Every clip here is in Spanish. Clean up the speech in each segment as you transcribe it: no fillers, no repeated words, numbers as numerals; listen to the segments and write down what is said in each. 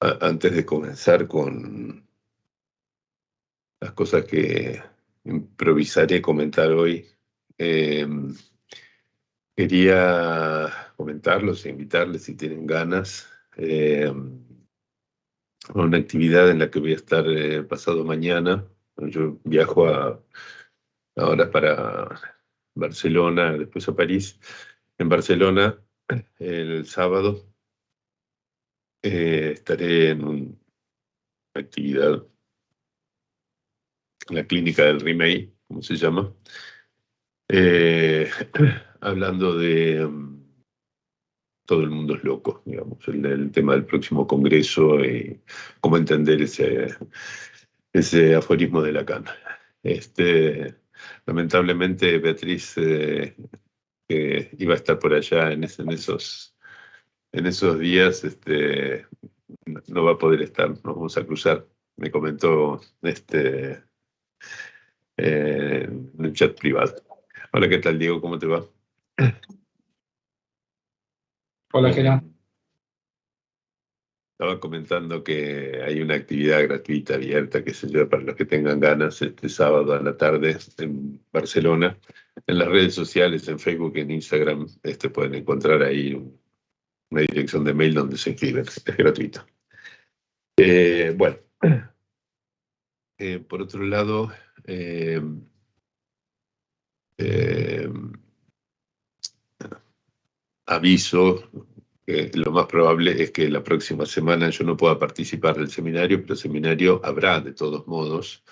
Antes de comenzar con las cosas que improvisaré comentar hoy, eh, quería comentarlos e invitarles, si tienen ganas, a una actividad en la que voy a estar pasado mañana. Yo viajo ahora para Barcelona, después a París. En Barcelona, el sábado, estaré en una actividad en la clínica del Rimey, como se llama, eh, hablando de todo el mundo es loco, digamos, el tema del próximo congreso y cómo entender ese aforismo de Lacan. Lamentablemente, Beatriz, que iba a estar por allá en esos días, no va a poder estar, nos vamos a cruzar. Me comentó en un chat privado. Hola, ¿qué tal, Diego? ¿Cómo te va? Hola, Gera. Estaba comentando que hay una actividad gratuita, abierta, que se lleva para los que tengan ganas, este sábado a la tarde en Barcelona. En las redes sociales, en Facebook, en Instagram, pueden encontrar ahí una dirección de mail donde se inscriben. Es gratuito. Bueno, por otro lado, eh, eh, aviso que lo más probable es que la próxima semana yo no pueda participar del seminario, pero el seminario habrá de todos modos.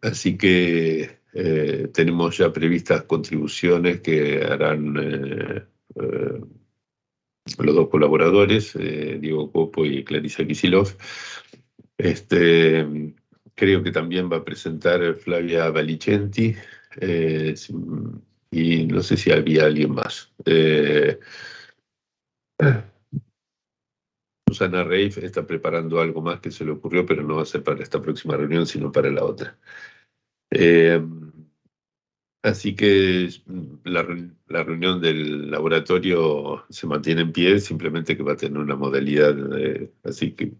Así que tenemos ya previstas contribuciones que harán los dos colaboradores, Diego Copo y Clarisa Kisilov. Creo que también va a presentar Flavia Valicenti, y no sé si había alguien más. Susana Reif está preparando algo más que se le ocurrió, pero no va a ser para esta próxima reunión, sino para la otra. Así que la reunión del laboratorio se mantiene en pie, simplemente que va a tener una modalidad, así que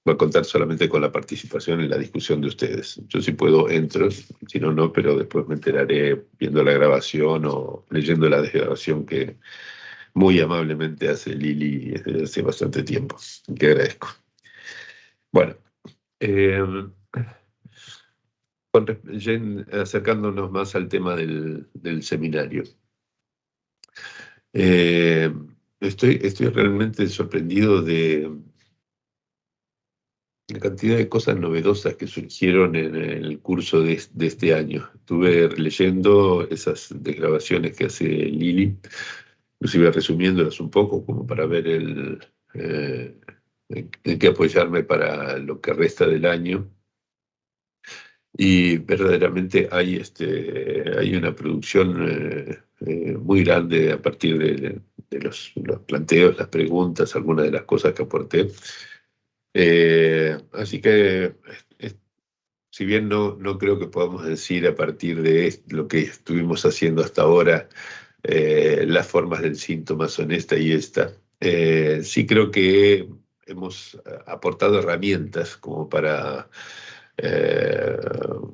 va a contar solamente con la participación y la discusión de ustedes. Yo si puedo entro, si no, no, pero después me enteraré viendo la grabación o leyendo la desgrabación que muy amablemente hace Lili desde hace bastante tiempo, que agradezco. Bueno, acercándonos más al tema del seminario. Estoy realmente sorprendido de la cantidad de cosas novedosas que surgieron en el curso de este año. Estuve leyendo esas desgrabaciones que hace Lili, inclusive resumiéndolas un poco como para ver en qué apoyarme para lo que resta del año. Y verdaderamente hay una producción muy grande a partir de los planteos, las preguntas, algunas de las cosas que aporté. Así que, si bien no creo que podamos decir a partir de lo que estuvimos haciendo hasta ahora, las formas del síntoma son esta y esta, sí creo que hemos aportado herramientas como para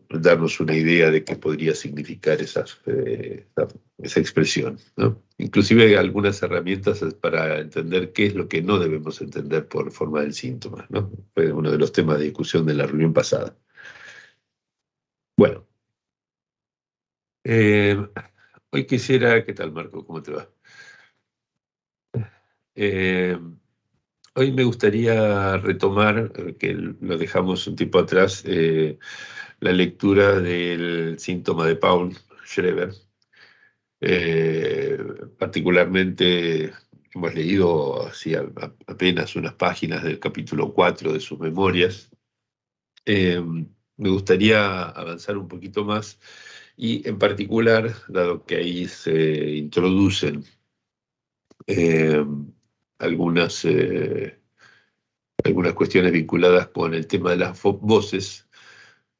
darnos una idea de qué podría significar esa expresión, ¿no? Inclusive algunas herramientas para entender qué es lo que no debemos entender por forma del síntoma, ¿no? Fue uno de los temas de discusión de la reunión pasada. Bueno, hoy quisiera... ¿Qué tal, Marco? ¿Cómo te va? Hoy me gustaría retomar, que lo dejamos un tiempo atrás, la lectura del síntoma de Paul Schreber. Particularmente hemos leído así apenas unas páginas del capítulo 4 de sus memorias. Me gustaría avanzar un poquito más y en particular, dado que ahí se introducen algunas cuestiones vinculadas con el tema de las voces,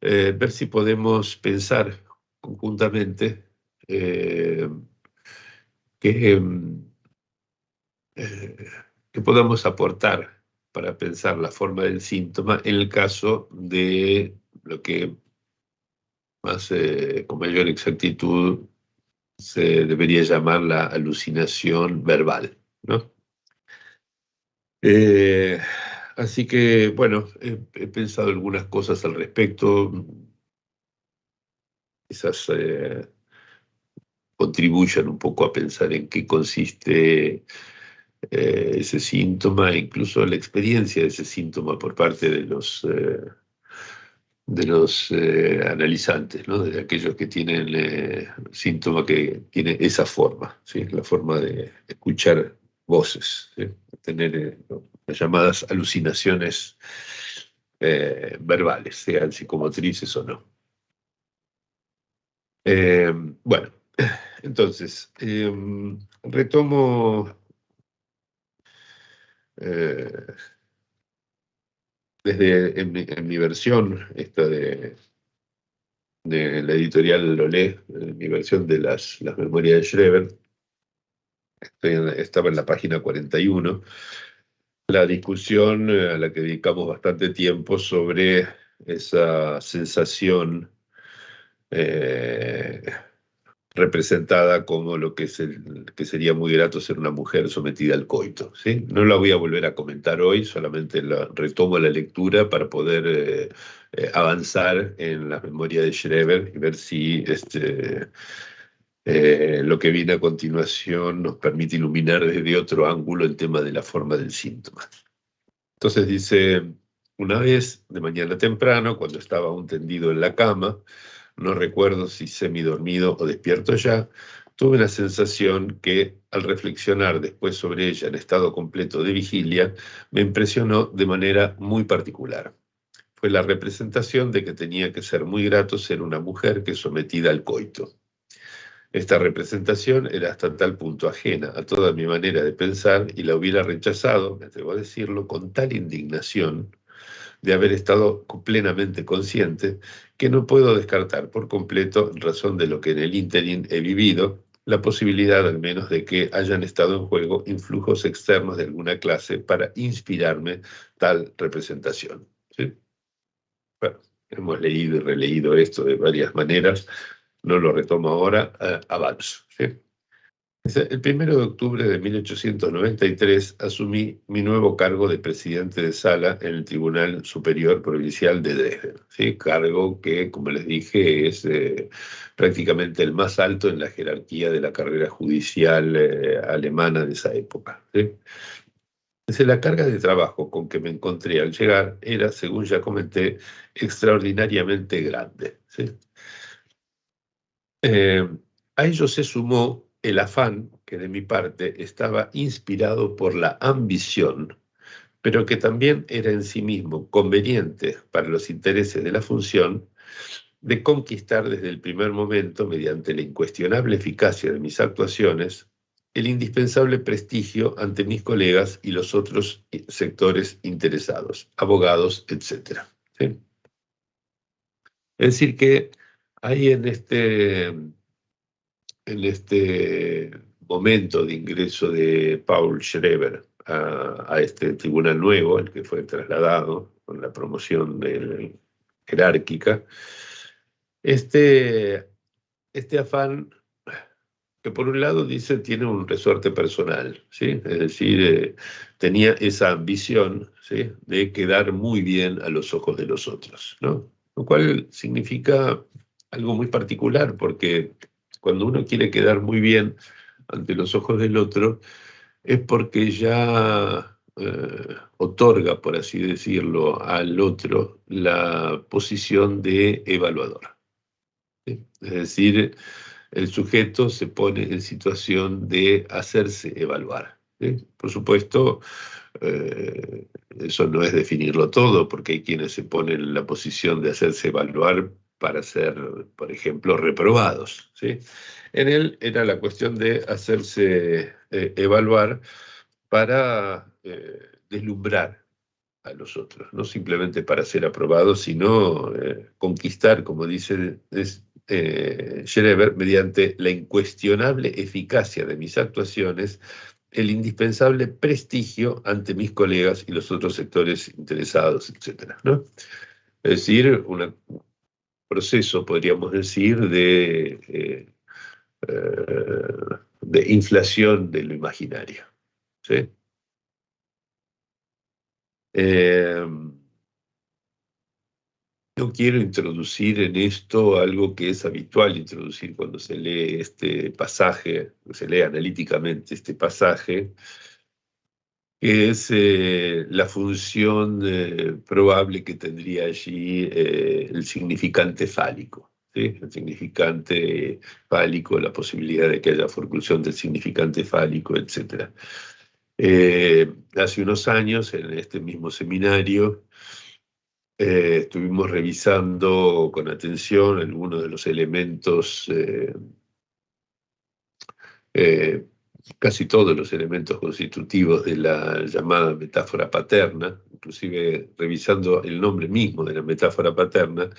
ver si podemos pensar conjuntamente eh, qué que podamos aportar para pensar la forma del síntoma en el caso de lo que más con mayor exactitud se debería llamar la alucinación verbal, ¿no? Así que, bueno, he pensado algunas cosas al respecto, quizás contribuyan un poco a pensar en qué consiste ese síntoma, e incluso la experiencia de ese síntoma por parte de los analizantes, ¿no? De aquellos que tienen síntoma que tiene esa forma, ¿sí? La forma de escuchar voces, ¿sí? Tener las llamadas alucinaciones verbales, sean psicomotrices o no. Bueno, entonces, retomo eh, en mi versión, esta de la editorial Lolé, mi versión de las memorias de Schreber, estaba en la página 41, la discusión a la que dedicamos bastante tiempo sobre esa sensación eh, representada como lo que, que sería muy grato ser una mujer sometida al coito, ¿sí? No la voy a volver a comentar hoy, solamente retomo la lectura para poder avanzar en la memoria de Schreber y ver si lo que viene a continuación nos permite iluminar desde otro ángulo el tema de la forma del síntoma. Entonces dice, una vez de mañana temprano, cuando estaba aún tendido en la cama, no recuerdo si semidormido o despierto ya, tuve una sensación que, al reflexionar después sobre ella en estado completo de vigilia, me impresionó de manera muy particular. Fue la representación de que tenía que ser muy grato ser una mujer que sometida al coito. Esta representación era hasta tal punto ajena a toda mi manera de pensar y la hubiera rechazado, me atrevo a decirlo, con tal indignación de haber estado plenamente consciente que no puedo descartar por completo, en razón de lo que en el ínterin he vivido, la posibilidad al menos de que hayan estado en juego influjos externos de alguna clase para inspirarme tal representación. ¿Sí? Bueno, hemos leído y releído esto de varias maneras, no lo retomo ahora, avanzo. ¿Sí? El 1 de octubre de 1893 asumí mi nuevo cargo de presidente de sala en el Tribunal Superior Provincial de Dresden, ¿sí? Cargo que, como les dije, es prácticamente el más alto en la jerarquía de la carrera judicial alemana de esa época, ¿sí? Desde la carga de trabajo con que me encontré al llegar era, según ya comenté, extraordinariamente grande, ¿sí? A ello se sumó el afán que de mi parte estaba inspirado por la ambición, pero que también era en sí mismo conveniente para los intereses de la función, de conquistar desde el primer momento, mediante la incuestionable eficacia de mis actuaciones, el indispensable prestigio ante mis colegas y los otros sectores interesados, abogados, etc. ¿Sí? Es decir que hay en este momento de ingreso de Paul Schreber a este tribunal nuevo, el que fue trasladado con la promoción jerárquica, este, este afán que por un lado dice tiene un resorte personal, ¿sí? Es decir, tenía esa ambición, ¿sí? De quedar muy bien a los ojos de los otros, ¿no? Lo cual significa algo muy particular, porque cuando uno quiere quedar muy bien ante los ojos del otro, es porque ya otorga, por así decirlo, al otro la posición de evaluador, ¿sí? Es decir, el sujeto se pone en situación de hacerse evaluar, ¿sí? Por supuesto, eso no es definirlo todo, porque hay quienes se ponen en la posición de hacerse evaluar para ser, por ejemplo, reprobados, ¿sí? En él era la cuestión de hacerse evaluar para deslumbrar a los otros, no simplemente para ser aprobados, sino conquistar, como dice Schreber, mediante la incuestionable eficacia de mis actuaciones, el indispensable prestigio ante mis colegas y los otros sectores interesados, etcétera, ¿no? Es decir, un proceso, podríamos decir, de inflación de lo imaginario, ¿sí? No quiero introducir en esto algo que es habitual introducir cuando se lee este pasaje, se lee analíticamente este pasaje, que es la función probable que tendría allí el significante fálico, ¿sí? El significante fálico, la posibilidad de que haya forclusión del significante fálico, etc. Hace unos años, en este mismo seminario, estuvimos revisando con atención algunos de los elementos, casi todos los elementos constitutivos de la llamada metáfora paterna, inclusive revisando el nombre mismo de la metáfora paterna,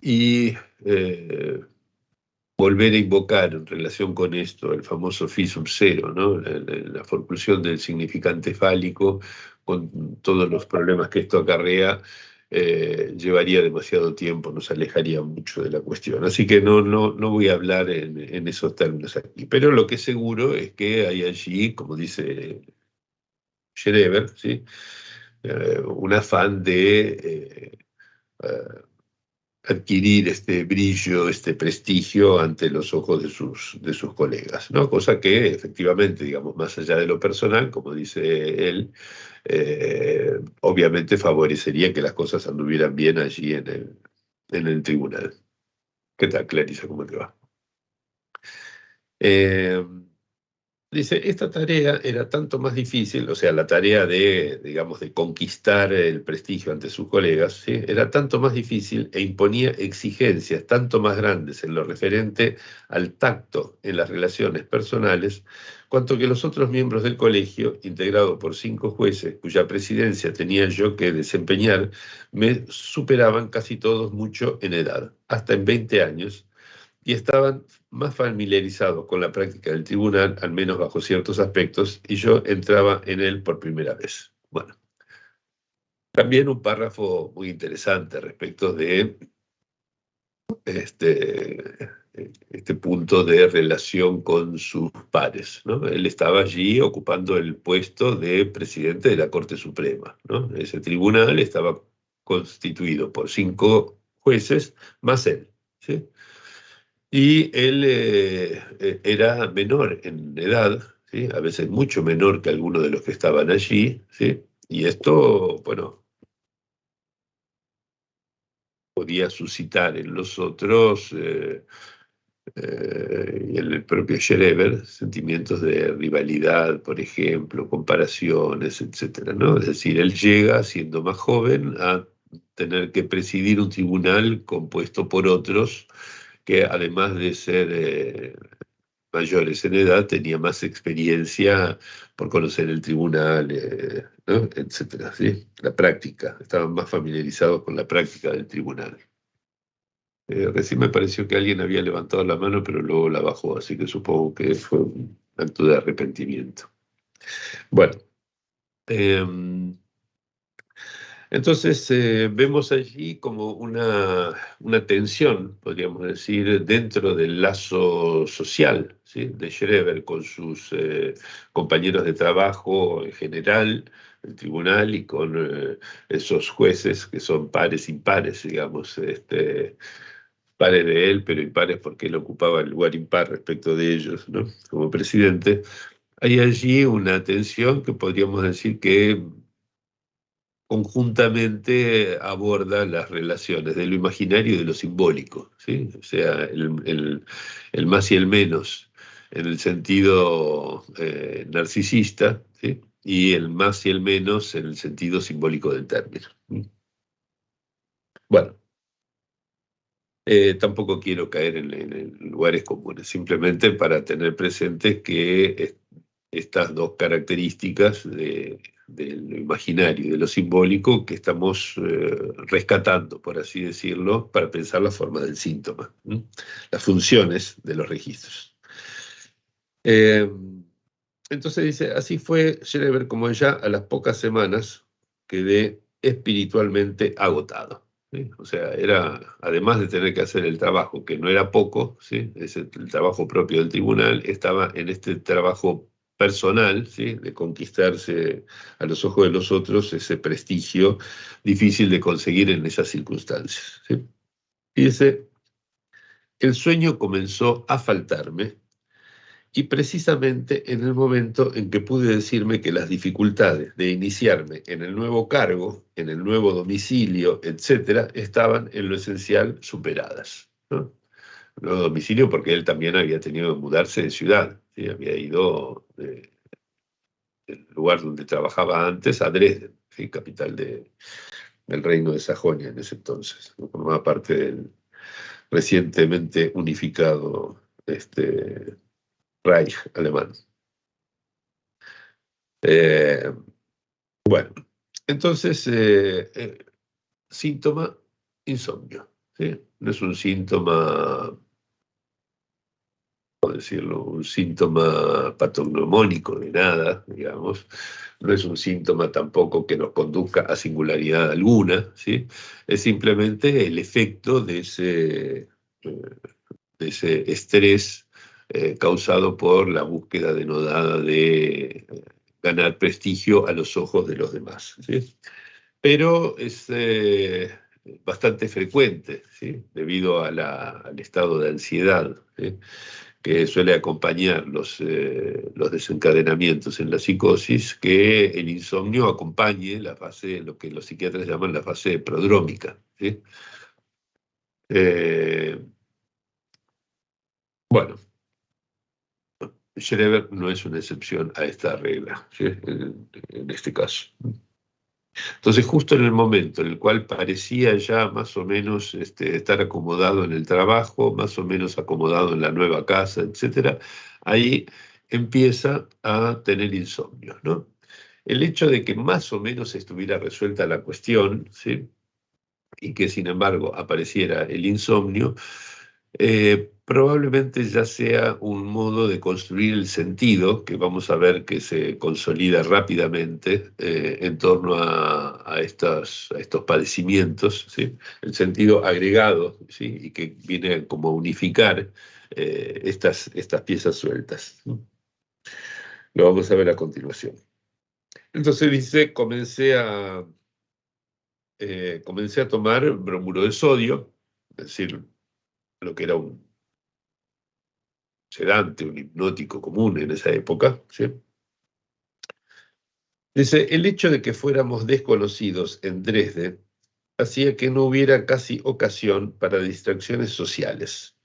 y volver a invocar en relación con esto el famoso phi sub zero, ¿no? La forclusión del significante fálico, con todos los problemas que esto acarrea, llevaría demasiado tiempo, nos alejaría mucho de la cuestión. Así que no voy a hablar en esos términos aquí. Pero lo que es seguro es que hay allí, como dice Schreber, ¿sí? Un afán de adquirir este brillo, este prestigio ante los ojos de sus colegas, ¿no? Cosa que efectivamente, digamos, más allá de lo personal, como dice él, obviamente favorecería que las cosas anduvieran bien allí en el tribunal. ¿Qué tal, Clarisa? ¿Cómo te va? Dice, esta tarea era tanto más difícil, o sea, la tarea de, digamos, de conquistar el prestigio ante sus colegas, ¿sí? Era tanto más difícil e imponía exigencias tanto más grandes en lo referente al tacto en las relaciones personales, cuanto que los otros miembros del colegio, integrado por 5 jueces, cuya presidencia tenía yo que desempeñar, me superaban casi todos mucho en edad, hasta en 20 años, y estaban más familiarizados con la práctica del tribunal, al menos bajo ciertos aspectos, y yo entraba en él por primera vez. Bueno, también un párrafo muy interesante respecto de este punto de relación con sus pares, ¿no? Él estaba allí ocupando el puesto de presidente de la Corte Suprema, ¿no? Ese tribunal estaba constituido por 5 jueces más él, ¿sí? Y él era menor en edad, ¿sí? A veces mucho menor que algunos de los que estaban allí, ¿sí? Y esto, bueno, podía suscitar en los otros y en el propio Schreber sentimientos de rivalidad, por ejemplo, comparaciones, etcétera, ¿no? Es decir, él llega siendo más joven a tener que presidir un tribunal compuesto por otros que además de ser mayores en edad, tenía más experiencia por conocer el tribunal, ¿no? Etcétera, ¿sí? La práctica, estaban más familiarizados con la práctica del tribunal. Recién me pareció que alguien había levantado la mano, pero luego la bajó, así que supongo que fue un acto de arrepentimiento. Bueno, entonces vemos allí como una tensión, podríamos decir, dentro del lazo social, ¿sí? De Schreber con sus compañeros de trabajo en general, el tribunal, y con esos jueces que son pares impares, digamos, pares de él, pero impares porque él ocupaba el lugar impar respecto de ellos, ¿no? Como presidente. Hay allí una tensión que podríamos decir que conjuntamente aborda las relaciones de lo imaginario y de lo simbólico, ¿sí? O sea, el más y el menos en el sentido narcisista, ¿sí? Y el más y el menos en el sentido simbólico del término. Bueno, tampoco quiero caer en lugares comunes, simplemente para tener presente que estas dos características de lo imaginario y de lo simbólico que estamos rescatando, por así decirlo, para pensar la forma del síntoma, ¿sí? Las funciones de los registros. Eh, entonces dice, así fue Schreber como ella, a las pocas semanas quedé espiritualmente agotado. ¿Sí? O sea, era, además de tener que hacer el trabajo, que no era poco, ¿sí? El trabajo propio del tribunal, estaba en este trabajo personal, ¿sí? De conquistarse a los ojos de los otros ese prestigio difícil de conseguir en esas circunstancias. ¿Sí? Y dice, el sueño comenzó a faltarme y precisamente en el momento en que pude decirme que las dificultades de iniciarme en el nuevo cargo, en el nuevo domicilio, etcétera, estaban en lo esencial superadas, ¿no? El nuevo domicilio porque él también había tenido que mudarse de ciudad, ¿sí? Había ido del lugar donde trabajaba antes a Dresden, ¿sí? Capital del reino de Sajonia en ese entonces, ¿no? Formaba parte del recientemente unificado Reich alemán. Eh, Bueno, entonces, síntoma, insomnio, ¿sí? No es un síntoma, ¿cómo decirlo? Un síntoma patognomónico de nada, digamos. No es un síntoma tampoco que nos conduzca a singularidad alguna, ¿sí? Es simplemente el efecto de ese estrés causado por la búsqueda denodada de ganar prestigio a los ojos de los demás, ¿sí? Pero es bastante frecuente, ¿sí? Debido al estado de ansiedad, ¿sí? Que suele acompañar los desencadenamientos en la psicosis, que el insomnio acompañe la fase, lo que los psiquiatras llaman la fase prodrómica, ¿sí? Eh, bueno, Schreber no es una excepción a esta regla, ¿sí? En este caso. Entonces, justo en el momento en el cual parecía ya más o menos estar acomodado en el trabajo, más o menos acomodado en la nueva casa, etcétera, ahí empieza a tener insomnio, ¿no? El hecho de que más o menos estuviera resuelta la cuestión, ¿sí? Y que sin embargo apareciera el insomnio, probablemente ya sea un modo de construir el sentido que vamos a ver que se consolida rápidamente en torno a estos padecimientos, ¿sí? El sentido agregado, ¿sí? Y que viene como a unificar estas piezas sueltas. Lo vamos a ver a continuación. Entonces dice, comencé a tomar bromuro de sodio, es decir, lo que era un sedante, un hipnótico común en esa época, ¿sí? Dice, el hecho de que fuéramos desconocidos en Dresde hacía que no hubiera casi ocasión para distracciones sociales,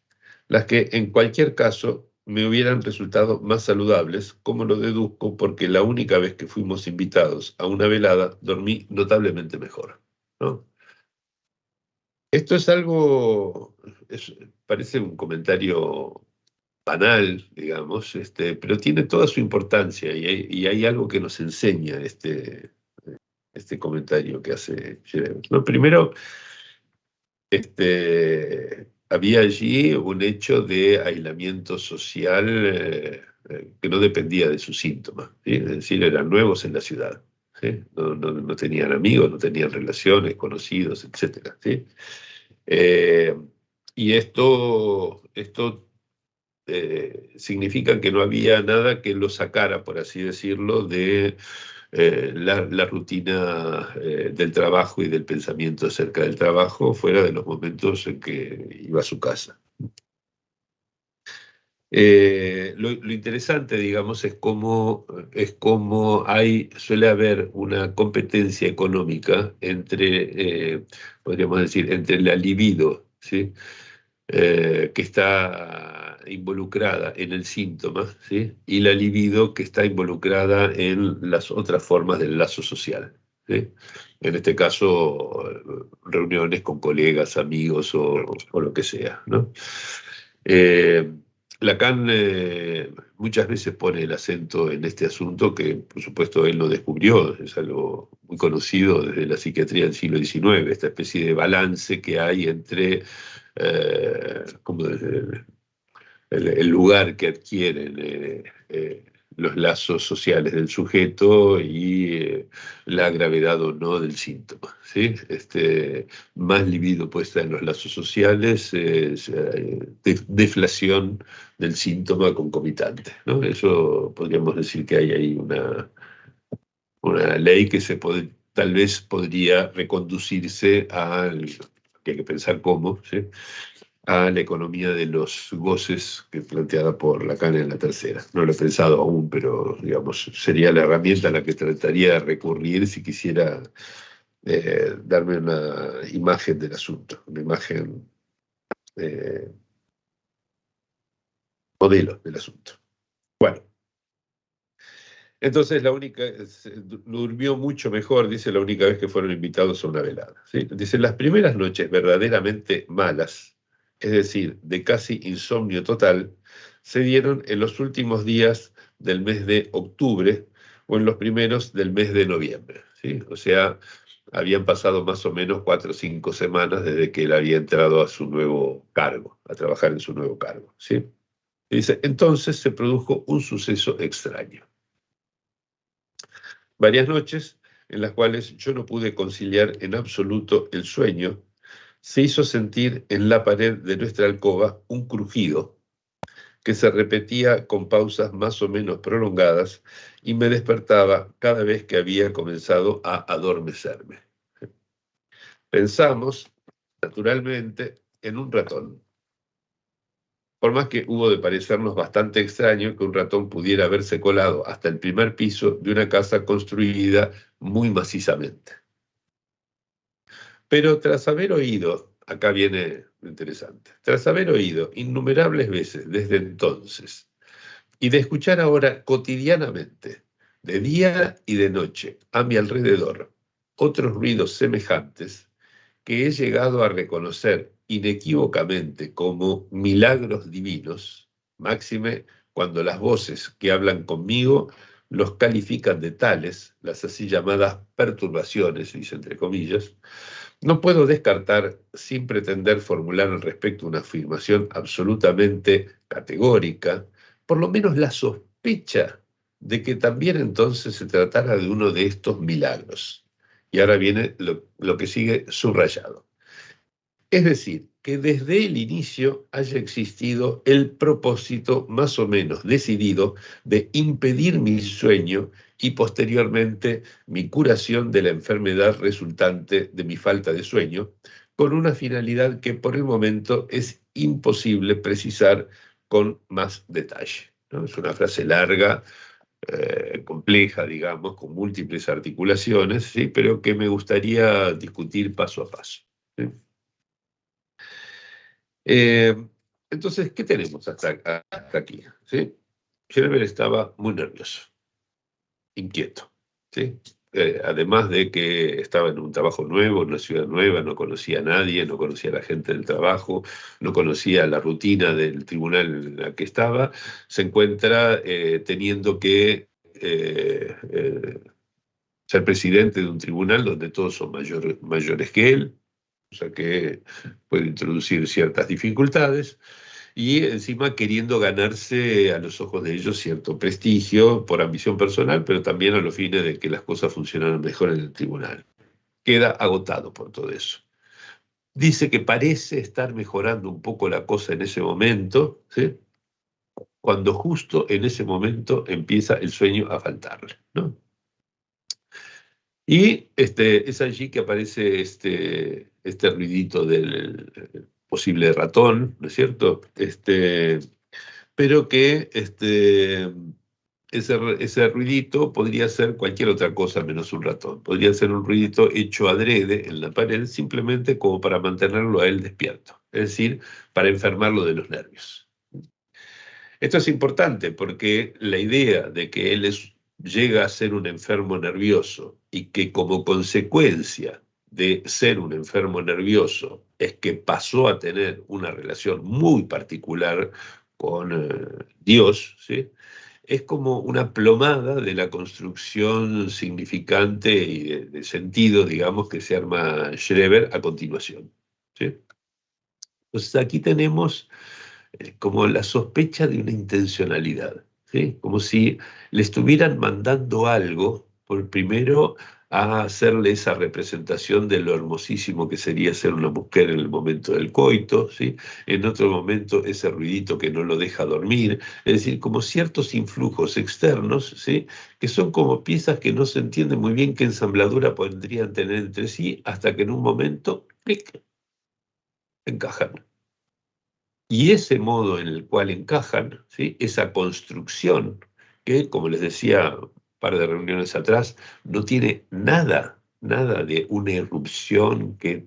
las que en cualquier caso me hubieran resultado más saludables, como lo deduzco porque la única vez que fuimos invitados a una velada dormí notablemente mejor, ¿no? Esto es algo, parece un comentario banal, digamos, pero tiene toda su importancia y hay algo que nos enseña este comentario que hace Jeremy, ¿no? Primero, había allí un hecho de aislamiento social que no dependía de sus síntomas, ¿sí? Es decir, eran nuevos en la ciudad, ¿sí? No tenían amigos, no tenían relaciones, conocidos, etcétera, ¿sí? Eh, y esto significa que no había nada que lo sacara, por así decirlo, de la rutina del trabajo y del pensamiento acerca del trabajo, fuera de los momentos en que iba a su casa. Lo interesante, digamos, es cómo suele haber una competencia económica podríamos decir, entre la libido, ¿sí? Que está involucrada en el síntoma, ¿sí? Y la libido que está involucrada en las otras formas del lazo social, ¿sí? En este caso, reuniones con colegas, amigos o lo que sea, ¿no? Eh, Lacan muchas veces pone el acento en este asunto que, por supuesto, él no descubrió, es algo muy conocido desde la psiquiatría del siglo XIX, esta especie de balance que hay entre, ¿cómo decir? el lugar que adquieren los lazos sociales del sujeto y la gravedad o no del síntoma, ¿sí? Más libido puesta en los lazos sociales, deflación del síntoma concomitante, ¿no? Eso podríamos decir que hay ahí una ley que tal vez podría reconducirse que hay que pensar cómo, ¿sí? A la economía de los goces que planteada por Lacan en la tercera. No lo he pensado aún, pero digamos, sería la herramienta a la que trataría de recurrir si quisiera darme una imagen del asunto, una imagen modelo del asunto. Bueno. Entonces durmió mucho mejor, dice, la única vez que fueron invitados a una velada, ¿sí? Dice, las primeras noches verdaderamente malas, es decir, de casi insomnio total, se dieron en los últimos días del mes de octubre o en los primeros del mes de noviembre, ¿sí? O sea, habían pasado más o menos 4 o 5 semanas desde que él había entrado a su nuevo cargo, a trabajar en su nuevo cargo, ¿sí? Y dice, entonces se produjo un suceso extraño. Varias noches en las cuales yo no pude conciliar en absoluto el sueño, se hizo sentir en la pared de nuestra alcoba un crujido que se repetía con pausas más o menos prolongadas y me despertaba cada vez que había comenzado a adormecerme. Pensamos, naturalmente, en un ratón. Por más que hubo de parecernos bastante extraño que un ratón pudiera haberse colado hasta el primer piso de una casa construida muy macizamente. Pero tras haber oído, acá viene lo interesante, tras haber oído innumerables veces desde entonces, y de escuchar ahora cotidianamente, de día y de noche, a mi alrededor, otros ruidos semejantes, que he llegado a reconocer inequívocamente como milagros divinos, máxime cuando las voces que hablan conmigo los califican de tales, las así llamadas perturbaciones, dice entre comillas, no puedo descartar, sin pretender formular al respecto una afirmación absolutamente categórica, por lo menos la sospecha de que también entonces se tratara de uno de estos milagros. Y ahora viene lo que sigue subrayado. Es decir, que desde el inicio haya existido el propósito más o menos decidido de impedir mi sueño y posteriormente mi curación de la enfermedad resultante de mi falta de sueño, con una finalidad que por el momento es imposible precisar con más detalle, ¿no? Es una frase larga, compleja, digamos, con múltiples articulaciones, ¿sí? Pero que me gustaría discutir paso a paso, ¿sí? Entonces, ¿qué tenemos hasta aquí? ¿Sí? Schreber estaba muy nervioso, inquieto, ¿sí? Además de que estaba en un trabajo nuevo, en una ciudad nueva, no conocía a nadie, no conocía a la gente del trabajo, no conocía la rutina del tribunal en la que estaba, se encuentra teniendo que ser presidente de un tribunal donde todos son mayores que él, o sea que puede introducir ciertas dificultades, y encima queriendo ganarse a los ojos de ellos cierto prestigio por ambición personal, pero también a los fines de que las cosas funcionaran mejor en el tribunal. Queda agotado por todo eso. Dice que parece estar mejorando un poco la cosa en ese momento, ¿sí? Cuando justo en ese momento empieza el sueño a faltarle, ¿no? Y es allí que aparece este ruidito del posible ratón, ¿no es cierto? Pero que ese ruidito podría ser cualquier otra cosa menos un ratón. Podría ser un ruidito hecho adrede en la pared, simplemente como para mantenerlo a él despierto, es decir, para enfermarlo de los nervios. Esto es importante porque la idea de que llega a ser un enfermo nervioso y que como consecuencia de ser un enfermo nervioso es que pasó a tener una relación muy particular con Dios, ¿sí? Es como una plomada de la construcción significante y de sentido, digamos, que se arma Schreber a continuación, ¿sí? Entonces aquí tenemos como la sospecha de una intencionalidad, ¿sí? Como si le estuvieran mandando algo, por primero, a hacerle esa representación de lo hermosísimo que sería ser una mujer en el momento del coito, ¿sí? En otro momento ese ruidito que no lo deja dormir, es decir, como ciertos influjos externos, ¿sí? Que son como piezas que no se entiende muy bien qué ensambladura podrían tener entre sí, hasta que en un momento, ¡clic!, encajan. Y ese modo en el cual encajan, ¿sí? Esa construcción, que, como les decía un par de reuniones atrás, no tiene nada, nada de una irrupción que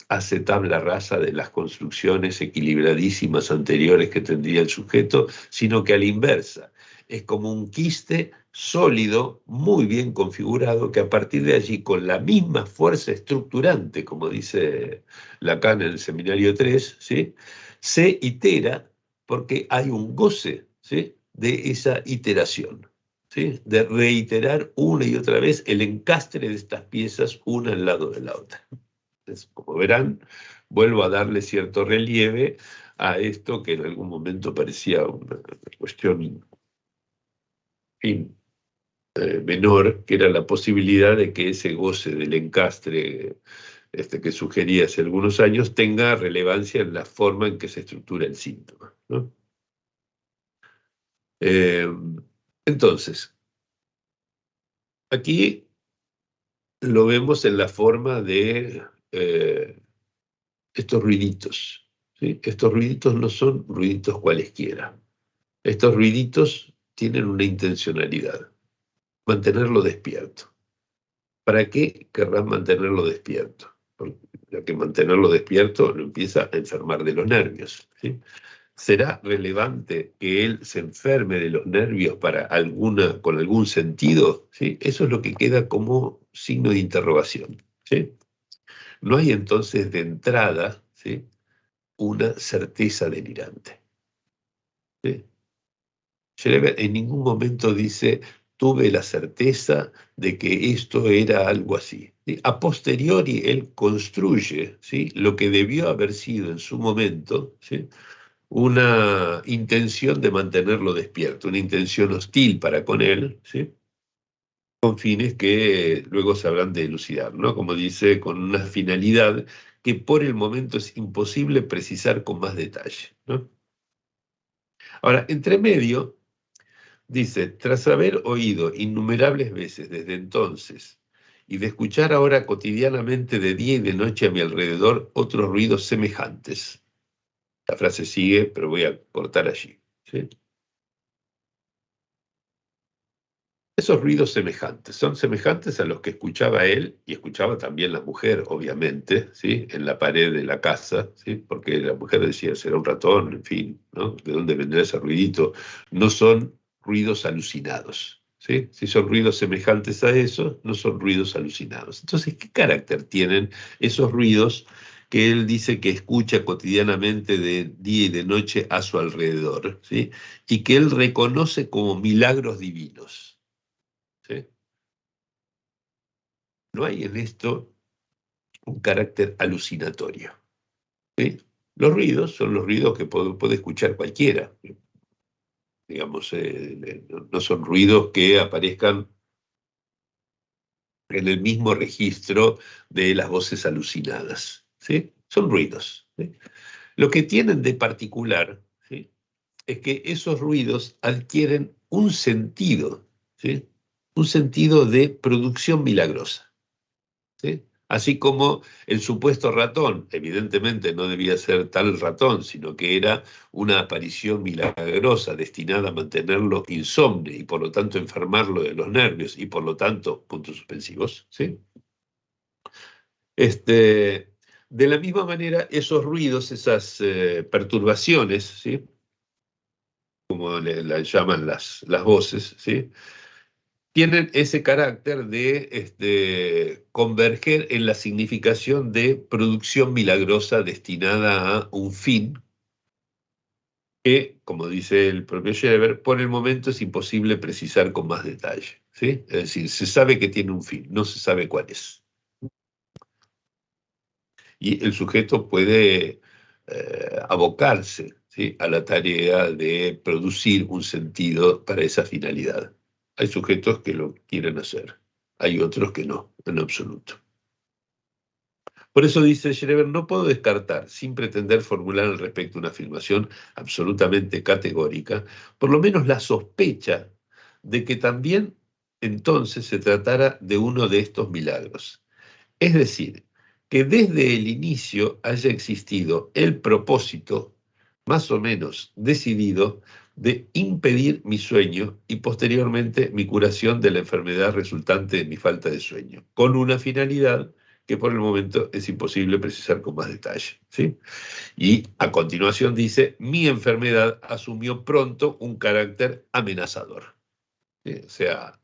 hace tabla rasa de las construcciones equilibradísimas anteriores que tendría el sujeto, sino que a la inversa, es como un quiste sólido, muy bien configurado, que a partir de allí, con la misma fuerza estructurante, como dice Lacan en el Seminario 3, ¿sí?, se itera porque hay un goce, ¿sí?, de esa iteración, ¿sí?, de reiterar una y otra vez el encastre de estas piezas una al lado de la otra. Entonces, como verán, vuelvo a darle cierto relieve a esto que en algún momento parecía una cuestión, en fin, menor, que era la posibilidad de que ese goce del encastre que sugería hace algunos años tenga relevancia en la forma en que se estructura el síntoma, ¿no? Eh, entonces, aquí lo vemos en la forma de estos ruiditos, ¿sí? Estos ruiditos no son ruiditos cualesquiera. Estos ruiditos tienen una intencionalidad: mantenerlo despierto. ¿Para qué querrán mantenerlo despierto? Porque ya que mantenerlo despierto lo empieza a enfermar de los nervios, ¿sí? ¿Será relevante que él se enferme de los nervios con algún sentido? ¿Sí? Eso es lo que queda como signo de interrogación, ¿sí? No hay entonces de entrada, ¿sí?, una certeza delirante, ¿sí? Schreber en ningún momento dice: tuve la certeza de que esto era algo así. ¿Sí? A posteriori, él construye, ¿sí?, lo que debió haber sido en su momento, ¿sí?, una intención de mantenerlo despierto, una intención hostil para con él, ¿sí?, con fines que luego se habrán de elucidar, ¿no? Como dice, con una finalidad que por el momento es imposible precisar con más detalle, ¿no? Ahora, entre medio, dice: tras haber oído innumerables veces desde entonces y de escuchar ahora cotidianamente de día y de noche a mi alrededor otros ruidos semejantes. La frase sigue, pero voy a cortar allí, ¿sí? Esos ruidos semejantes son semejantes a los que escuchaba él y escuchaba también la mujer, obviamente, ¿sí?, en la pared de la casa, ¿sí?, porque la mujer decía: será un ratón, en fin, ¿no? ¿De dónde vendrá ese ruidito? No son ruidos alucinados, ¿sí? Si son ruidos semejantes a eso, no son ruidos alucinados. Entonces, ¿qué carácter tienen esos ruidos que él dice que escucha cotidianamente de día y de noche a su alrededor, ¿sí?, y que él reconoce como milagros divinos? ¿Sí? No hay en esto un carácter alucinatorio, ¿sí? Los ruidos son los ruidos que puede escuchar cualquiera. Digamos, no son ruidos que aparezcan en el mismo registro de las voces alucinadas, ¿sí? Son ruidos, ¿sí? Lo que tienen de particular, ¿sí?, es que esos ruidos adquieren un sentido, ¿sí?, un sentido de producción milagrosa, ¿sí? Así como el supuesto ratón, evidentemente no debía ser tal ratón, sino que era una aparición milagrosa destinada a mantenerlo insomne y por lo tanto enfermarlo de los nervios y por lo tanto, puntos suspensivos, ¿sí? De la misma manera, esos ruidos, esas perturbaciones, ¿sí?, como le llaman las voces, ¿sí?, tienen ese carácter de converger en la significación de producción milagrosa destinada a un fin que, como dice el propio Schreber, por el momento es imposible precisar con más detalle, ¿sí? Es decir, se sabe que tiene un fin, no se sabe cuál es. Y el sujeto puede abocarse, ¿sí?, a la tarea de producir un sentido para esa finalidad. Hay sujetos que lo quieren hacer, hay otros que no, en absoluto. Por eso dice Schreber, no puedo descartar, sin pretender formular al respecto una afirmación absolutamente categórica, por lo menos la sospecha de que también entonces se tratara de uno de estos milagros. Es decir, que desde el inicio haya existido el propósito, más o menos decidido, de impedir mi sueño y posteriormente mi curación de la enfermedad resultante de mi falta de sueño, con una finalidad que por el momento es imposible precisar con más detalle, ¿sí? Y a continuación dice, mi enfermedad asumió pronto un carácter amenazador. ¿Sí? O sea,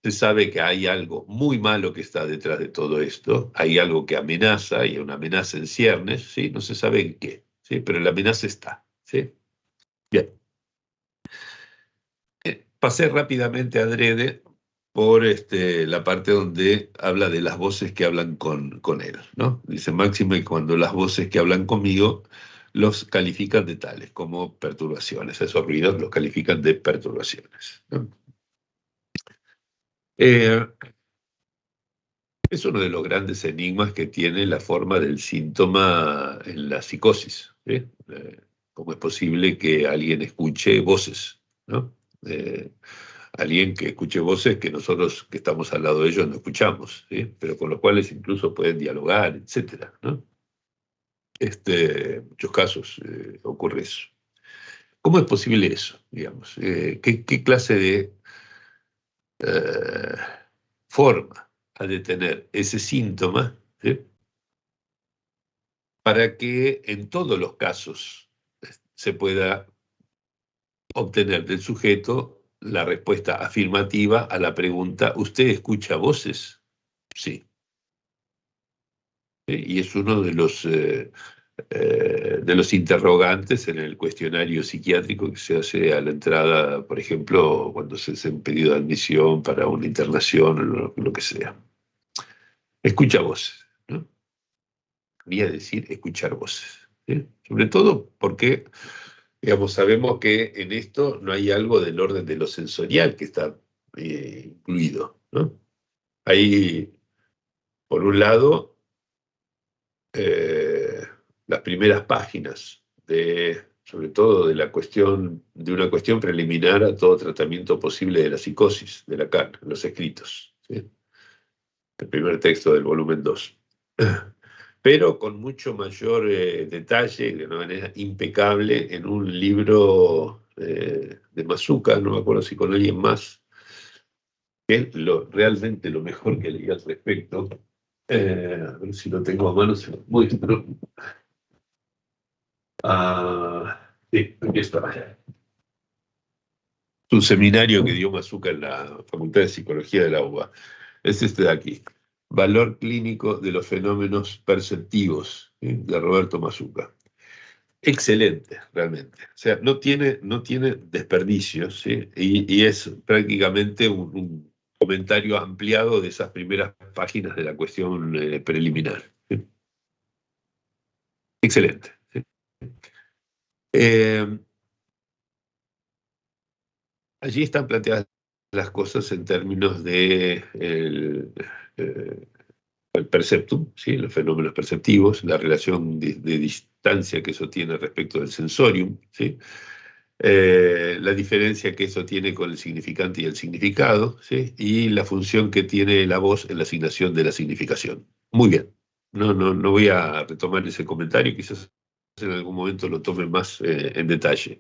se sabe que hay algo muy malo que está detrás de todo esto, hay algo que amenaza, hay una amenaza en ciernes, ¿sí? No se sabe en qué, ¿sí? Pero la amenaza está, ¿sí? Bien. Pasé rápidamente adrede por la parte donde habla de las voces que hablan con él, ¿no? Dice Máximo, y cuando las voces que hablan conmigo los califican de tales, como perturbaciones. Esos ruidos los califican de perturbaciones, ¿no? Eh, es uno de los grandes enigmas que tiene la forma del síntoma en la psicosis, ¿sí? ¿Cómo es posible que alguien escuche voces, ¿no? Alguien que escuche voces que nosotros que estamos al lado de ellos no escuchamos, ¿sí? Pero con los cuales incluso pueden dialogar, etcétera, ¿no? En muchos casos ocurre eso. ¿Cómo es posible eso, digamos? ¿Qué clase de eh, forma ha de tener ese síntoma, ¿sí?, para que en todos los casos se pueda obtener del sujeto la respuesta afirmativa a la pregunta, ¿usted escucha voces? Sí. Y es uno de los interrogantes en el cuestionario psiquiátrico que se hace a la entrada, por ejemplo, cuando se hace un pedido de admisión para una internación o lo que sea. Escucha voces, ¿no? Quería decir escuchar voces, ¿sí? Sobre todo porque, digamos, sabemos que en esto no hay algo del orden de lo sensorial que está incluido, ¿no? Hay, por un lado, eh, las primeras páginas sobre todo de una cuestión preliminar a todo tratamiento posible de la psicosis de Lacan, en los escritos, ¿sí? El primer texto del volumen 2. Pero con mucho mayor detalle, de una manera impecable, en un libro de Masuka, no me acuerdo si con alguien más, que es realmente lo mejor que leí al respecto. A ver si lo tengo a mano, se lo muestro. Sí, aquí está. Es un seminario que dio Masuka en la Facultad de Psicología de la UBA. Es este de aquí. Valor clínico de los fenómenos perceptivos, ¿sí?, de Roberto Masuka. Excelente, realmente. O sea, no tiene desperdicios, ¿sí? Y es prácticamente un comentario ampliado de esas primeras páginas de la cuestión preliminar, ¿sí? Excelente, ¿sí? Eh, Allí están planteadas las cosas en términos de el perceptum, ¿sí?, los fenómenos perceptivos, la relación de distancia que eso tiene respecto del sensorium, ¿sí?, la diferencia que eso tiene con el significante y el significado, ¿sí?, y la función que tiene la voz en la asignación de la significación. Muy bien. No voy a retomar ese comentario, quizás en algún momento lo tome más en detalle.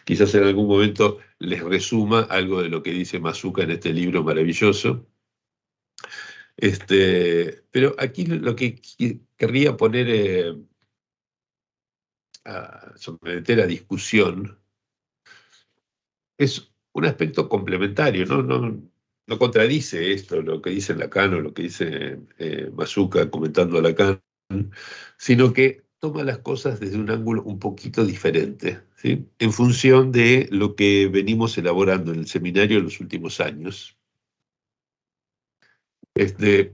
Quizás en algún momento les resuma algo de lo que dice Masuka en este libro maravilloso. Pero aquí lo que querría poner, someter a discusión, es un aspecto complementario, no contradice esto, lo que dice Lacan o lo que dice Masuka comentando a Lacan, sino que toma las cosas desde un ángulo un poquito diferente, ¿sí?, en función de lo que venimos elaborando en el seminario en los últimos años.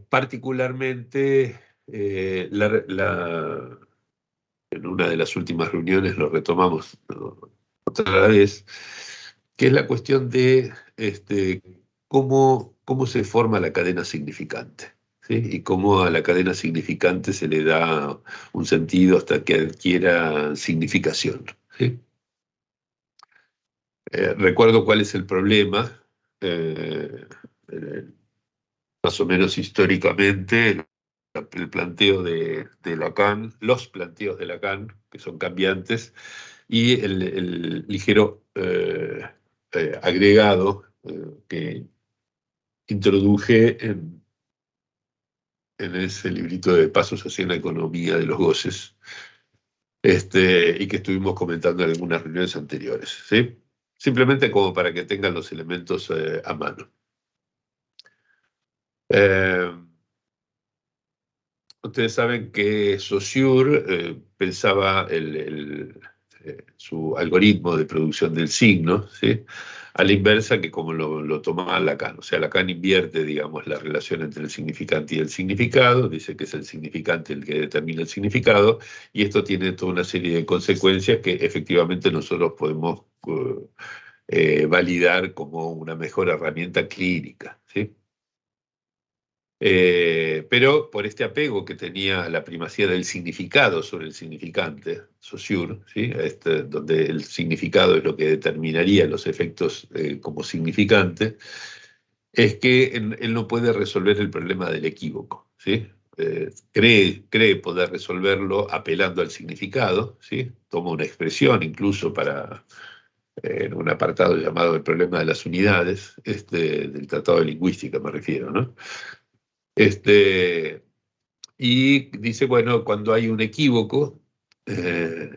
Particularmente, en una de las últimas reuniones lo retomamos, ¿no?, otra vez, que es la cuestión de cómo se forma la cadena significante, ¿sí? Y cómo a la cadena significante se le da un sentido hasta que adquiera significación, ¿sí? Recuerdo cuál es el problema, eh, eh, más o menos históricamente, el planteo de Lacan, los planteos de Lacan, que son cambiantes, y el ligero agregado que introduje en ese librito de Pasos hacia la economía de los goces, y que estuvimos comentando en algunas reuniones anteriores, ¿sí? Simplemente como para que tengan los elementos a mano. Eh, Ustedes saben que Saussure pensaba su algoritmo de producción del signo, ¿sí?, a la inversa que como lo tomaba Lacan. O sea, Lacan invierte, digamos, la relación entre el significante y el significado, dice que es el significante el que determina el significado, y esto tiene toda una serie de consecuencias que efectivamente nosotros podemos validar como una mejor herramienta clínica, ¿sí? Pero por este apego que tenía a la primacía del significado sobre el significante, Saussure, ¿sí?, donde el significado es lo que determinaría los efectos como significante, es que él no puede resolver el problema del equívoco, ¿sí? Cree poder resolverlo apelando al significado, ¿sí? Toma una expresión incluso para, en un apartado llamado el problema de las unidades, del Tratado de Lingüística me refiero, ¿no? Este, y dice, bueno, cuando hay un equívoco, eh,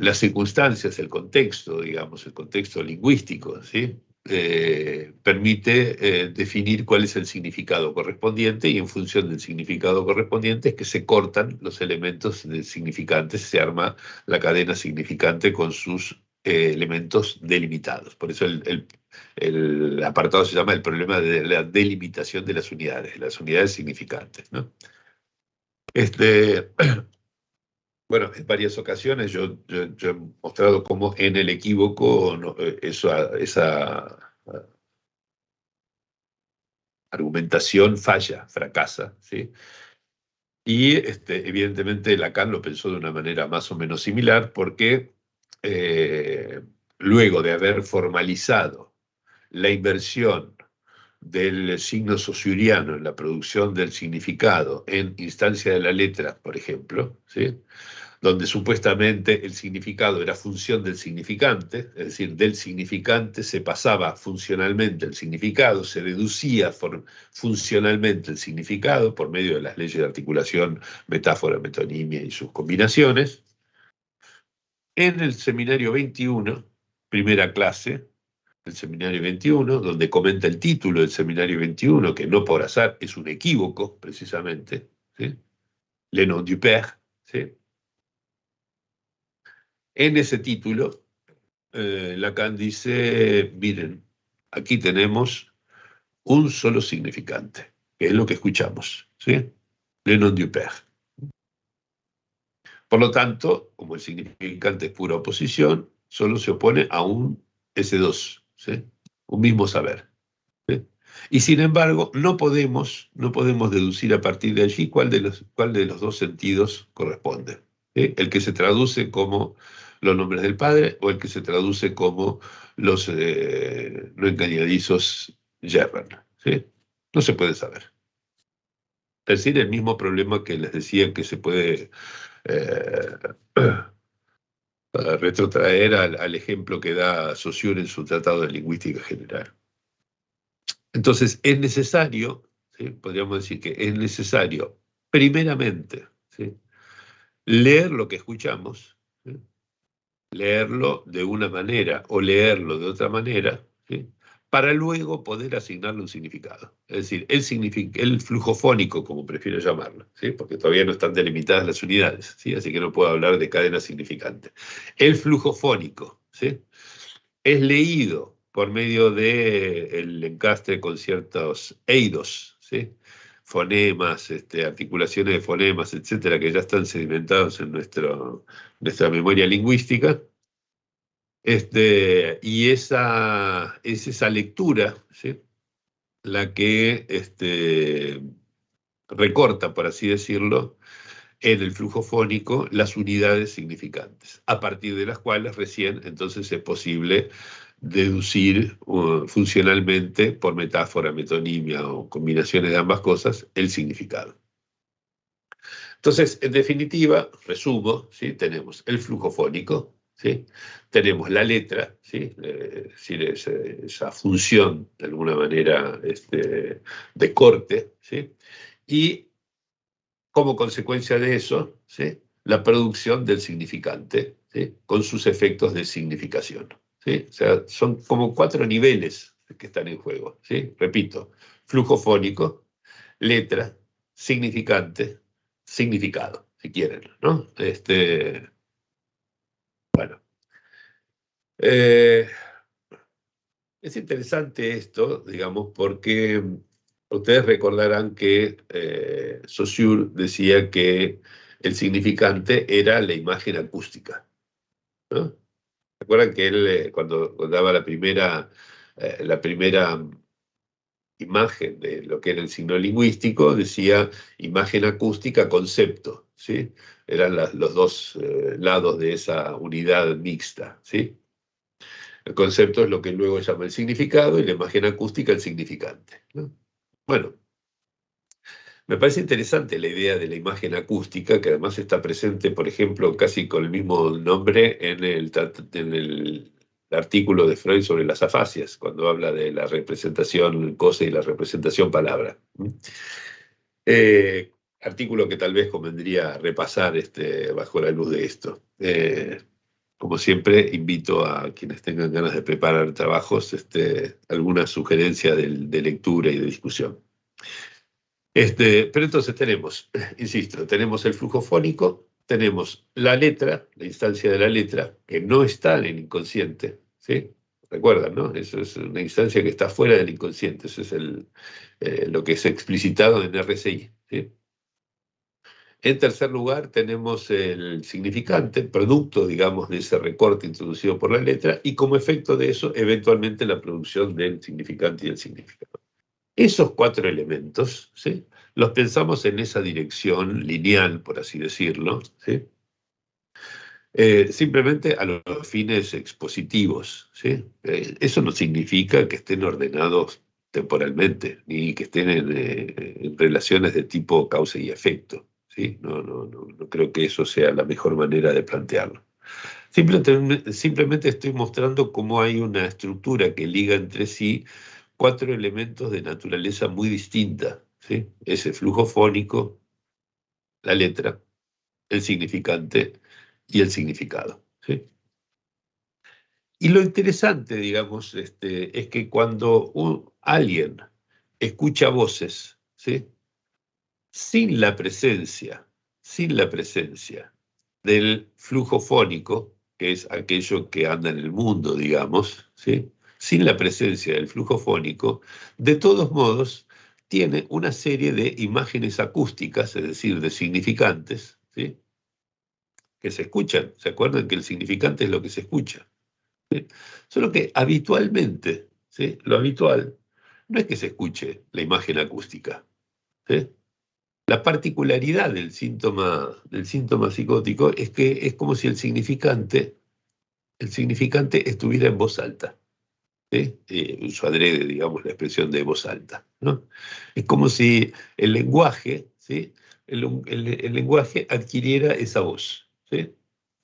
las circunstancias, el contexto, digamos, el contexto lingüístico, ¿sí?, permite definir cuál es el significado correspondiente, y en función del significado correspondiente es que se cortan los elementos significantes, se arma la cadena significante con sus elementos delimitados. Por eso el apartado se llama el problema de la delimitación de las unidades significantes, ¿no? Bueno, en varias ocasiones yo he mostrado cómo en el equívoco esa argumentación falla, fracasa, ¿sí? Y evidentemente Lacan lo pensó de una manera más o menos similar porque luego de haber formalizado la inversión del signo saussuriano en la producción del significado en instancia de la letra, por ejemplo, ¿sí?, donde supuestamente el significado era función del significante, es decir, del significante se pasaba funcionalmente el significado, se deducía funcionalmente el significado por medio de las leyes de articulación, metáfora, metonimia y sus combinaciones. En el seminario 21, primera clase, el seminario 21, donde comenta el título del seminario 21, que no por azar es un equívoco, precisamente, ¿sí?, Le nom du père, ¿sí? En ese título, Lacan dice, miren, aquí tenemos un solo significante, que es lo que escuchamos, ¿sí? Le nom du père. Por lo tanto, como el significante es pura oposición, solo se opone a un S2, ¿sí?, un mismo saber, ¿sí? Y sin embargo, no podemos deducir a partir de allí cuál de los dos sentidos corresponde, ¿sí? El que se traduce como los nombres del Padre o el que se traduce como los no engañadizos yerran, ¿sí? No se puede saber. Es decir, el mismo problema que les decía que se puede eh, retrotraer al ejemplo que da Saussure en su Tratado de Lingüística General. Entonces, es necesario, ¿sí?, podríamos decir que es necesario, primeramente, ¿sí?, leer lo que escuchamos, ¿sí?, leerlo de una manera o leerlo de otra manera, ¿sí?, para luego poder asignarle un significado. Es decir, el flujo fónico, como prefiero llamarlo, ¿sí?, porque todavía no están delimitadas las unidades, ¿sí?, así que no puedo hablar de cadena significante. El flujo fónico, ¿sí?, es leído por medio del encastre con ciertos eidos, ¿sí?, fonemas, articulaciones de fonemas, etcétera, que ya están sedimentados en nuestra memoria lingüística. Y es esa lectura, ¿sí?, la que recorta, por así decirlo, en el flujo fónico las unidades significantes, a partir de las cuales recién entonces es posible deducir funcionalmente, por metáfora, metonimia o combinaciones de ambas cosas, el significado. Entonces, en definitiva, resumo, ¿sí?, tenemos el flujo fónico, ¿sí?, tenemos la letra, ¿sí?, esa función, de alguna manera, de corte, ¿sí?, y como consecuencia de eso, ¿sí?, la producción del significante, ¿sí?, con sus efectos de significación, ¿sí? O sea, son como 4 niveles que están en juego, ¿sí? Repito, flujo fónico, letra, significante, significado, si quieren, ¿no? Bueno. Es interesante esto, digamos, porque ustedes recordarán que Saussure decía que el significante era la imagen acústica, ¿no? ¿Recuerdan que él, cuando daba la primera imagen de lo que era el signo lingüístico, decía imagen acústica, concepto, ¿sí? Eran los dos lados de esa unidad mixta, ¿sí? El concepto es lo que luego llama el significado y la imagen acústica el significante, ¿no? Bueno, me parece interesante la idea de la imagen acústica, que además está presente, por ejemplo, casi con el mismo nombre en el artículo de Freud sobre las afasias, cuando habla de la representación cosa y la representación palabra. Artículo que tal vez convendría repasar bajo la luz de esto. Como siempre, invito a quienes tengan ganas de preparar trabajos, alguna sugerencia de lectura y de discusión. Pero entonces tenemos, insisto, tenemos el flujo fónico, tenemos la letra, la instancia de la letra, que no está en el inconsciente, ¿sí? Recuerdan, ¿no? Eso es una instancia que está fuera del inconsciente, eso es lo que es explicitado en RCI, ¿sí? En tercer lugar, tenemos el significante, producto, digamos, de ese recorte introducido por la letra, y como efecto de eso, eventualmente la producción del significante y el significado. Esos 4 elementos, ¿sí?, los pensamos en esa dirección lineal, por así decirlo, ¿sí?, simplemente a los fines expositivos, ¿sí? Eso no significa que estén ordenados temporalmente, ni que estén en relaciones de tipo causa y efecto, ¿sí? No creo que eso sea la mejor manera de plantearlo. Simplemente estoy mostrando cómo hay una estructura que liga entre sí 4 elementos de naturaleza muy distinta, ¿sí? Ese flujo fónico, la letra, el significante y el significado, ¿sí? Y lo interesante, digamos, es que cuando alguien escucha voces, ¿sí?, sin la presencia del flujo fónico, que es aquello que anda en el mundo, digamos, ¿sí?, sin la presencia del flujo fónico, de todos modos, tiene una serie de imágenes acústicas, es decir, de significantes, ¿sí?, que se escuchan. ¿Se acuerdan que el significante es lo que se escucha? ¿Sí? Solo que habitualmente, ¿sí?, lo habitual no es que se escuche la imagen acústica, ¿sí? La particularidad del síntoma psicótico es que es como si el significante estuviera en voz alta, ¿sí? Uso adrede, digamos, la expresión de voz alta, ¿no? Es como si el lenguaje, ¿sí?, el lenguaje adquiriera esa voz, ¿sí?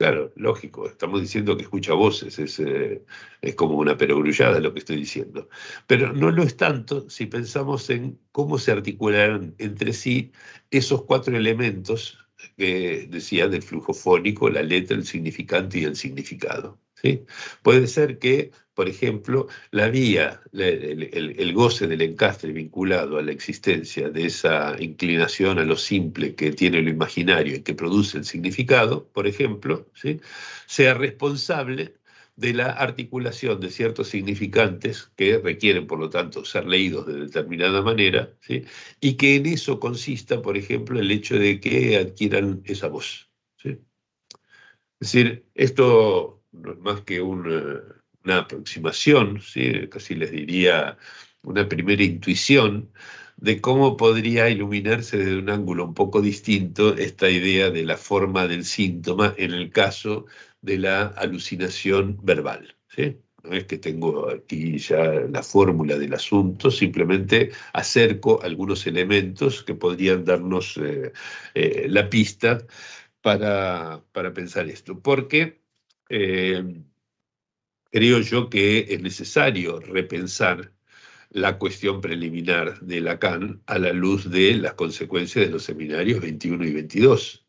Claro, lógico, estamos diciendo que escucha voces, es como una perogrullada lo que estoy diciendo. Pero no lo es tanto si pensamos en cómo se articularán entre sí esos 4 elementos que decía del flujo fónico, la letra, el significante y el significado, ¿sí? Puede ser que, por ejemplo, la vía, el goce del encastre vinculado a la existencia de esa inclinación a lo simple que tiene lo imaginario y que produce el significado, por ejemplo, ¿sí?, sea responsable de la articulación de ciertos significantes que requieren, por lo tanto, ser leídos de determinada manera, ¿sí? Y que en eso consista, por ejemplo, el hecho de que adquieran esa voz, ¿sí? Es decir, esto no es más que una aproximación, ¿sí? Casi les diría una primera intuición de cómo podría iluminarse desde un ángulo un poco distinto esta idea de la forma del síntoma en el caso de la alucinación verbal, ¿sí? No es que tengo aquí ya la fórmula del asunto, simplemente acerco algunos elementos que podrían darnos la pista para pensar esto, porque creo yo que es necesario repensar la cuestión preliminar de Lacan a la luz de las consecuencias de los seminarios 21 y 22.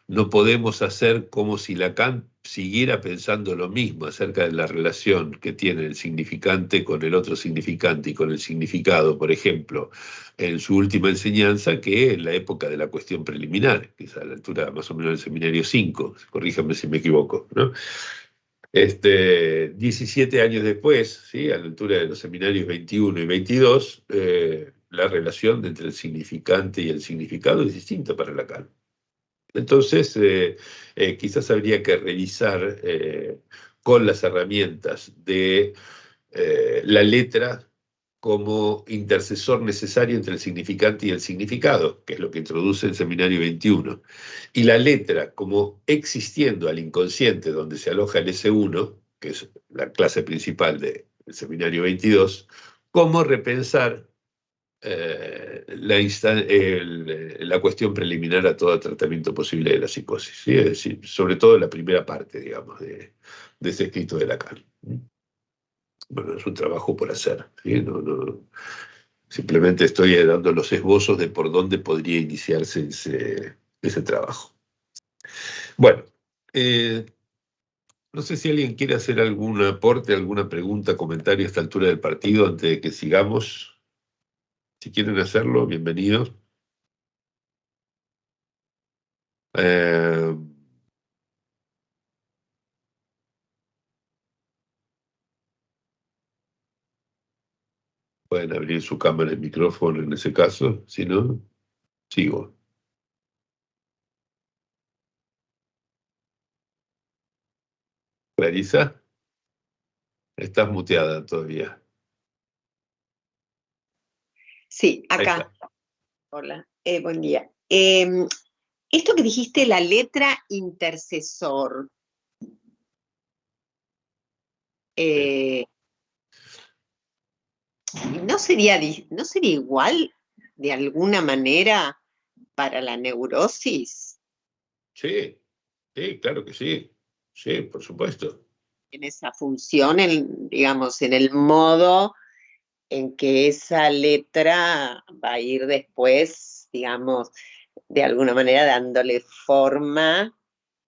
No podemos hacer como si Lacan siguiera pensando lo mismo acerca de la relación que tiene el significante con el otro significante y con el significado, por ejemplo, en su última enseñanza, que en la época de la cuestión preliminar, que es a la altura más o menos del seminario 5, corríjame si me equivoco, ¿no? 17 años después, ¿sí? A la altura de los seminarios 21 y 22, la relación entre el significante y el significado es distinta para Lacan. Entonces, quizás habría que revisar con las herramientas de la letra como intercesor necesario entre el significante y el significado, que es lo que introduce el seminario 21, y la letra como existiendo al inconsciente donde se aloja el S1, que es la clase principal del seminario 22, cómo repensar la cuestión preliminar a todo tratamiento posible de la psicosis, ¿sí? Es decir, sobre todo la primera parte, digamos, de ese escrito de Lacan. Bueno, es un trabajo por hacer, ¿sí? Simplemente estoy dando los esbozos de por dónde podría iniciarse ese trabajo. Bueno, no sé si alguien quiere hacer algún aporte, alguna pregunta, comentario a esta altura del partido antes de que sigamos. Si quieren hacerlo, bienvenidos. Eh, Pueden abrir su cámara y micrófono en ese caso, si no, sigo. Clarisa, estás muteada todavía. Sí, Ahí acá. está. Hola, buen día. Esto que dijiste, la letra intercesor, ¿no sería igual de alguna manera para la neurosis? Sí, sí, claro que sí. Sí, por supuesto. En esa función, digamos, en el modo en que esa letra va a ir después, digamos, de alguna manera dándole forma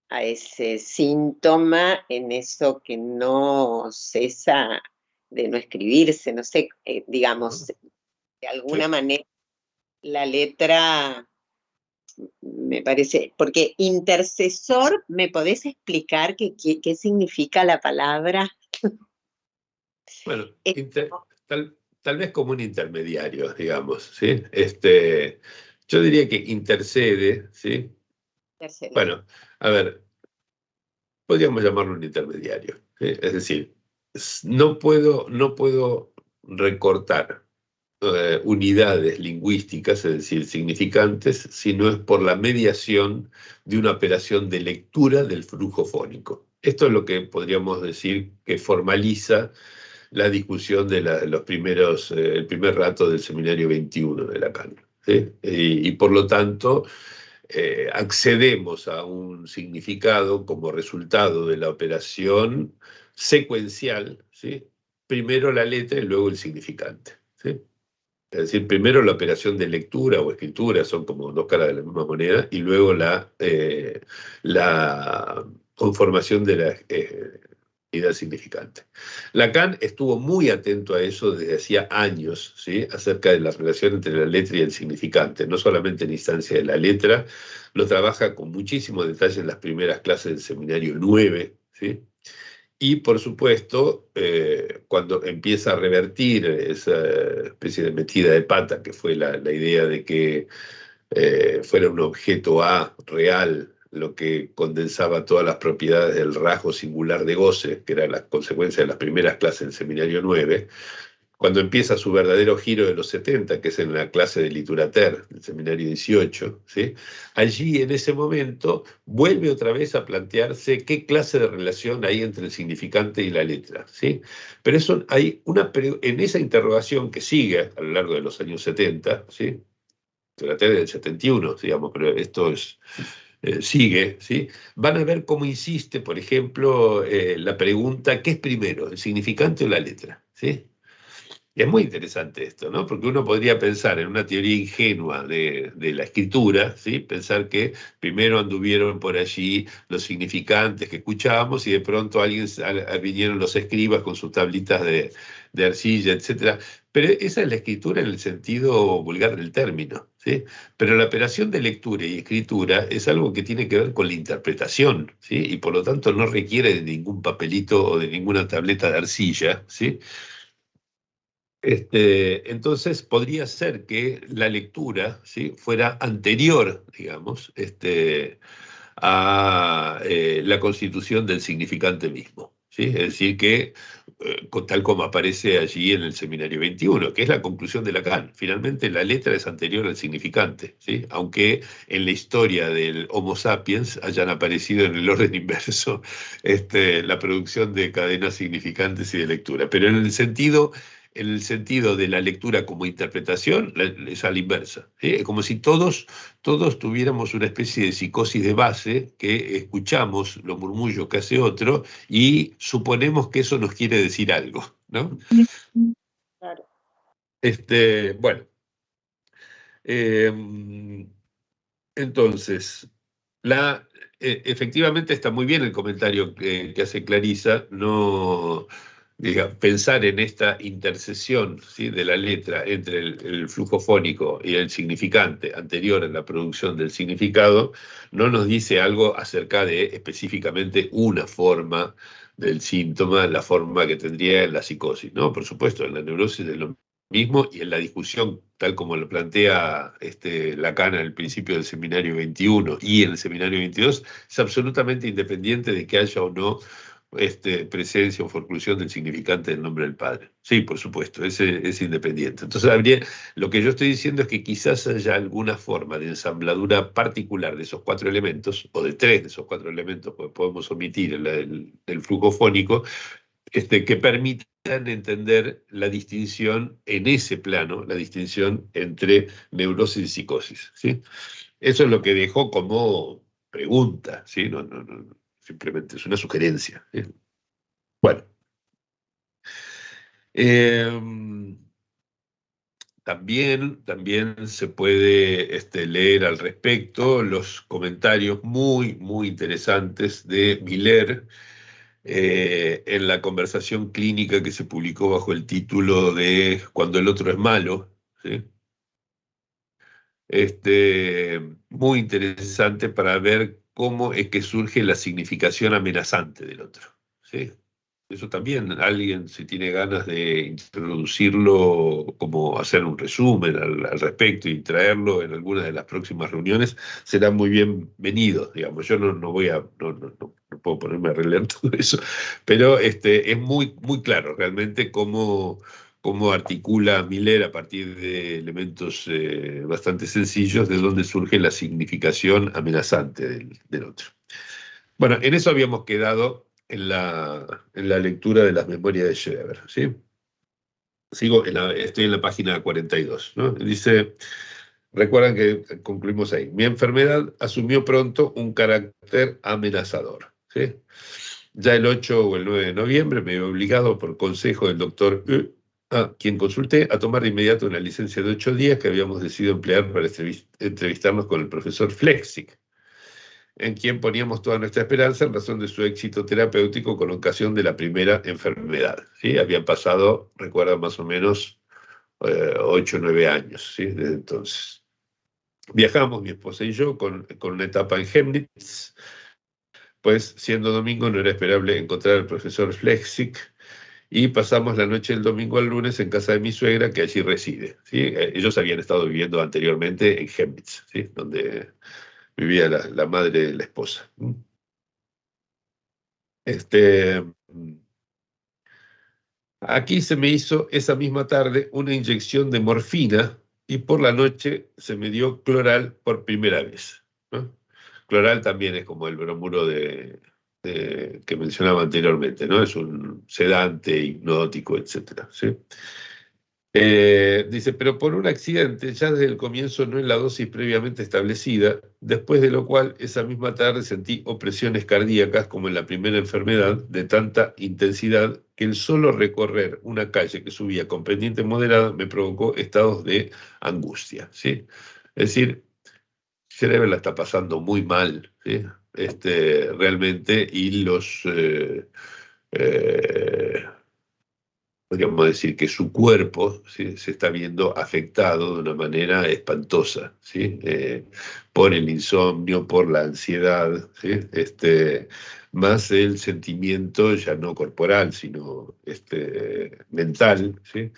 a ese síntoma, en eso que no cesa de no escribirse, no sé, digamos, de alguna Sí. manera la letra me parece, porque intercesor, ¿me podés explicar qué significa la palabra? Bueno, Es tal vez como un intermediario, digamos, ¿sí? Yo diría que intercede, ¿sí? interceder. Bueno, a ver, podríamos llamarlo un intermediario, ¿sí? Es decir, no puedo recortar unidades lingüísticas, es decir, significantes, si no es por la mediación de una operación de lectura del flujo fónico. Esto es lo que podríamos decir que formaliza la discusión de el primer rato del seminario 21 de Lacan, ¿sí? Y por lo tanto, accedemos a un significado como resultado de la operación secuencial, ¿sí? Primero la letra y luego el significante, ¿sí? Es decir, primero la operación de lectura o escritura, son como dos caras de la misma moneda, y luego la conformación de la idea significante. Lacan estuvo muy atento a eso desde hacía años, ¿sí? Acerca de la relación entre la letra y el significante, no solamente en instancia de la letra, lo trabaja con muchísimo detalle en las primeras clases del seminario 9, ¿sí? Y, por supuesto, cuando empieza a revertir esa especie de metida de pata, que fue la idea de que fuera un objeto A real, lo que condensaba todas las propiedades del rasgo singular de goce, que era la consecuencia de las primeras clases del Seminario 9, cuando empieza su verdadero giro de los 70, que es en la clase de Literater, del Seminario 18, ¿sí? Allí, en ese momento, vuelve otra vez a plantearse qué clase de relación hay entre el significante y la letra, ¿sí? Pero eso, en esa interrogación que sigue a lo largo de los años 70, ¿sí? Literater del 71, digamos, pero esto sigue, ¿sí? Van a ver cómo insiste, por ejemplo, la pregunta, ¿qué es primero, el significante o la letra? ¿Sí? Y es muy interesante esto, ¿no? Porque uno podría pensar en una teoría ingenua de la escritura, ¿sí? Pensar que primero anduvieron por allí los significantes que escuchábamos y de pronto vinieron los escribas con sus tablitas de arcilla, etc. Pero esa es la escritura en el sentido vulgar del término, ¿sí? Pero la operación de lectura y escritura es algo que tiene que ver con la interpretación, ¿sí? Y por lo tanto no requiere de ningún papelito o de ninguna tableta de arcilla, ¿sí? Entonces podría ser que la lectura, ¿sí? Fuera anterior, digamos, a la constitución del significante mismo, ¿sí? Es decir, que tal como aparece allí en el Seminario 21, que es la conclusión de Lacan. Finalmente la letra es anterior al significante, ¿sí? Aunque en la historia del Homo sapiens hayan aparecido en el orden inverso la producción de cadenas significantes y de lectura. Pero en el sentido de la lectura como interpretación, es a la inversa, ¿sí? Es como si todos tuviéramos una especie de psicosis de base, que escuchamos los murmullos que hace otro y suponemos que eso nos quiere decir algo, ¿no? Claro. Bueno, entonces, efectivamente está muy bien el comentario que hace Clarisa, no pensar en esta intercesión, ¿sí? De la letra entre el flujo fónico y el significante anterior a la producción del significado, no nos dice algo acerca de específicamente una forma del síntoma, la forma que tendría en la psicosis, ¿no? Por supuesto, en la neurosis es lo mismo, y en la discusión, tal como lo plantea Lacan al principio del Seminario 21 y en el Seminario 22, es absolutamente independiente de que haya o no presencia o forclusión del significante del nombre del Padre. Sí, por supuesto, es independiente. Entonces, lo que yo estoy diciendo es que quizás haya alguna forma de ensambladura particular de esos cuatro elementos, o de tres de esos cuatro elementos, porque podemos omitir el flujo fónico, que permitan entender la distinción en ese plano, la distinción entre neurosis y psicosis, ¿sí? Eso es lo que dejó como pregunta, ¿sí? No, simplemente es una sugerencia, ¿sí? Bueno. También se puede leer al respecto los comentarios muy, muy interesantes de Miller, en la conversación clínica que se publicó bajo el título de Cuando el otro es malo, ¿sí? Muy interesante para ver cómo es que surge la significación amenazante del otro, ¿sí? Eso también, alguien, si tiene ganas de introducirlo, como hacer un resumen al respecto y traerlo en alguna de las próximas reuniones, será muy bienvenido, digamos. Yo no puedo ponerme a releer todo eso, pero es muy, muy claro realmente cómo articula Miller a partir de elementos bastante sencillos de dónde surge la significación amenazante del otro. Bueno, en eso habíamos quedado en la lectura de las memorias de Schreber, ¿sí? Estoy en la página 42, ¿no? Dice, recuerdan que concluimos ahí, mi enfermedad asumió pronto un carácter amenazador, ¿sí? Ya el 8 o el 9 de noviembre me veo obligado por consejo del doctor a quien consulté, a tomar de inmediato una licencia de 8 días que habíamos decidido emplear para entrevistarnos con el profesor Flechsig, en quien poníamos toda nuestra esperanza en razón de su éxito terapéutico con ocasión de la primera enfermedad, ¿sí? Habían pasado, recuerdan, más o menos 8 o 9 años, ¿sí? Desde entonces. Viajamos, mi esposa y yo, con una etapa en Chemnitz, pues siendo domingo no era esperable encontrar al profesor Flechsig, y pasamos la noche del domingo al lunes en casa de mi suegra, que allí reside, ¿sí? Ellos habían estado viviendo anteriormente en Chemnitz, ¿sí? Donde vivía la madre de la esposa. Aquí se me hizo esa misma tarde una inyección de morfina y por la noche se me dio cloral por primera vez, ¿no? Cloral también es como el bromuro que mencionaba anteriormente, ¿no? Es un sedante, hipnótico, etcétera, ¿sí? Dice, pero por un accidente, ya desde el comienzo no en la dosis previamente establecida, después de lo cual esa misma tarde sentí opresiones cardíacas como en la primera enfermedad, de tanta intensidad que el solo recorrer una calle que subía con pendiente moderada me provocó estados de angustia, ¿sí? Es decir, Schreber la está pasando muy mal, ¿sí? Realmente, y podríamos decir que su cuerpo, ¿sí?, se está viendo afectado de una manera espantosa, ¿sí? Por el insomnio, por la ansiedad, ¿sí? Más el sentimiento ya no corporal, sino mental, ¿sí?,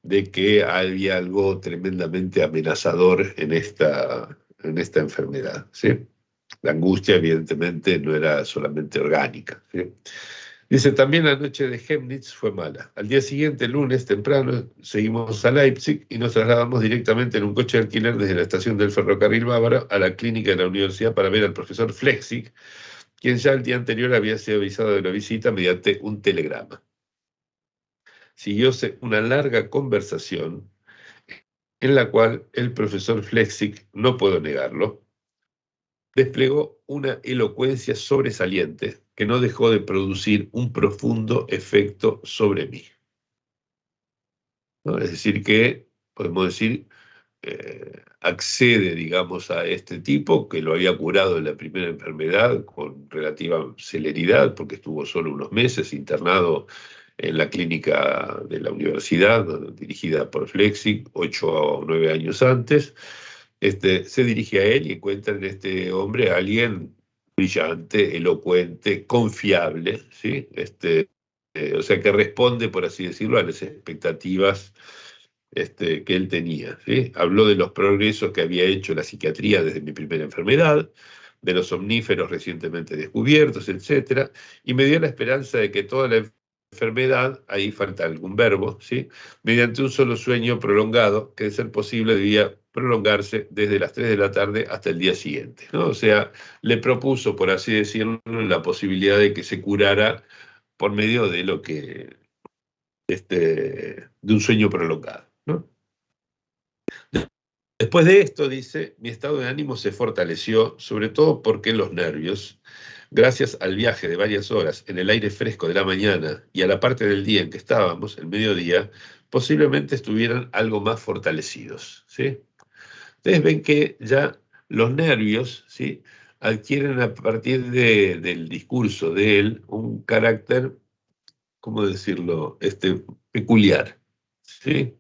de que había algo tremendamente amenazador en esta enfermedad, ¿sí? La angustia, evidentemente, no era solamente orgánica, ¿sí? Dice, también la noche de Chemnitz fue mala. Al día siguiente, lunes temprano, seguimos a Leipzig y nos trasladamos directamente en un coche de alquiler desde la estación del ferrocarril bávaro a la clínica de la universidad para ver al profesor Flechsig, quien ya el día anterior había sido avisado de la visita mediante un telegrama. Siguióse una larga conversación en la cual el profesor Flechsig, no puedo negarlo, desplegó una elocuencia sobresaliente que no dejó de producir un profundo efecto sobre mí, ¿no? Es decir, que, podemos decir, accede, digamos, a este tipo que lo había curado en la primera enfermedad con relativa celeridad, porque estuvo solo unos meses internado en la clínica de la universidad, dirigida por Flechsig, 8 o 9 años antes. Se dirige a él y encuentra en este hombre a alguien brillante, elocuente, confiable, ¿sí? O sea, que responde, por así decirlo, a las expectativas que él tenía, ¿sí? Habló de los progresos que había hecho la psiquiatría desde mi primera enfermedad, de los somníferos recientemente descubiertos, etc. Y me dio la esperanza de que toda la enfermedad, ahí falta algún verbo, ¿sí?, mediante un solo sueño prolongado, que de ser posible debía prolongarse desde las 3 de la tarde hasta el día siguiente, ¿no? O sea, le propuso, por así decirlo, la posibilidad de que se curara por medio de lo que, de un sueño prolongado, ¿no? Después de esto, dice, mi estado de ánimo se fortaleció, sobre todo porque los nervios, gracias al viaje de varias horas en el aire fresco de la mañana y a la parte del día en que estábamos, el mediodía, posiblemente estuvieran algo más fortalecidos, ¿sí? Ustedes ven que ya los nervios, ¿sí?, adquieren a partir del discurso de él un carácter, ¿cómo decirlo?, peculiar, ¿sí?